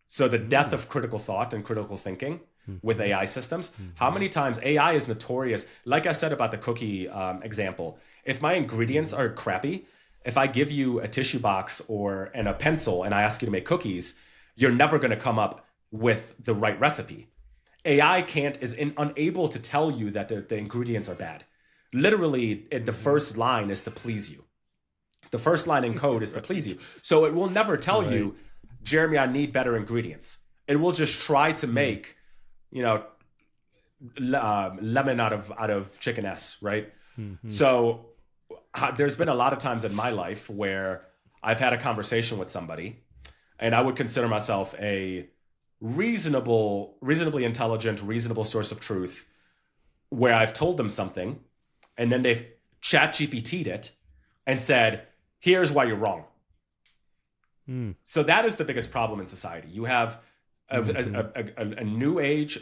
So the death of critical thought and critical thinking with AI systems. How many times AI is notorious, like I said about the cookie example, if my ingredients are crappy, if I give you a tissue box and a pencil and I ask you to make cookies, you're never going to come up with the right recipe. AI is unable to tell you that the ingredients are bad. Literally, the first line is to please you. The first line in code is to please you. So it will never tell you, Jeremy, I need better ingredients. It will just try to make, lemon out of chicken S, right? So there's been a lot of times in my life where I've had a conversation with somebody and I would consider myself a reasonably intelligent, reasonable source of truth, where I've told them something and then they've chat GPT'd it and said, here's why you're wrong. So that is the biggest problem in society. You have a new age.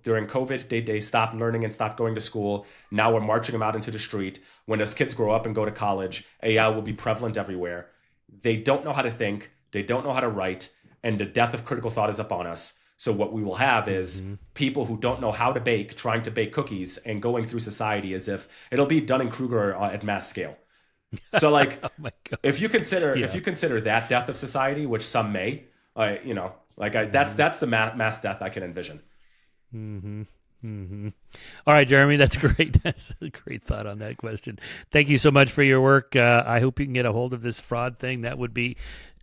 During COVID, they stopped learning and stopped going to school. Now we're marching them out into the street. When as kids grow up and go to college, AI will be prevalent everywhere. They don't know how to think. They don't know how to write. And the death of critical thought is upon us. So what we will have is people who don't know how to bake, trying to bake cookies and going through society as if it'll be Dunning-Kruger at mass scale. So like, Oh my God. if you consider that death of society, which some may, that's the mass death I can envision. All right, Jeremy, that's great. That's a great thought on that question. Thank you so much for your work. I hope you can get a hold of this fraud thing. That would be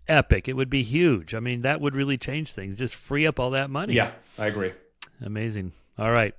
epic. It would be huge. I mean, that would really change things. Just free up all that money. Yeah, I agree. Amazing. All right.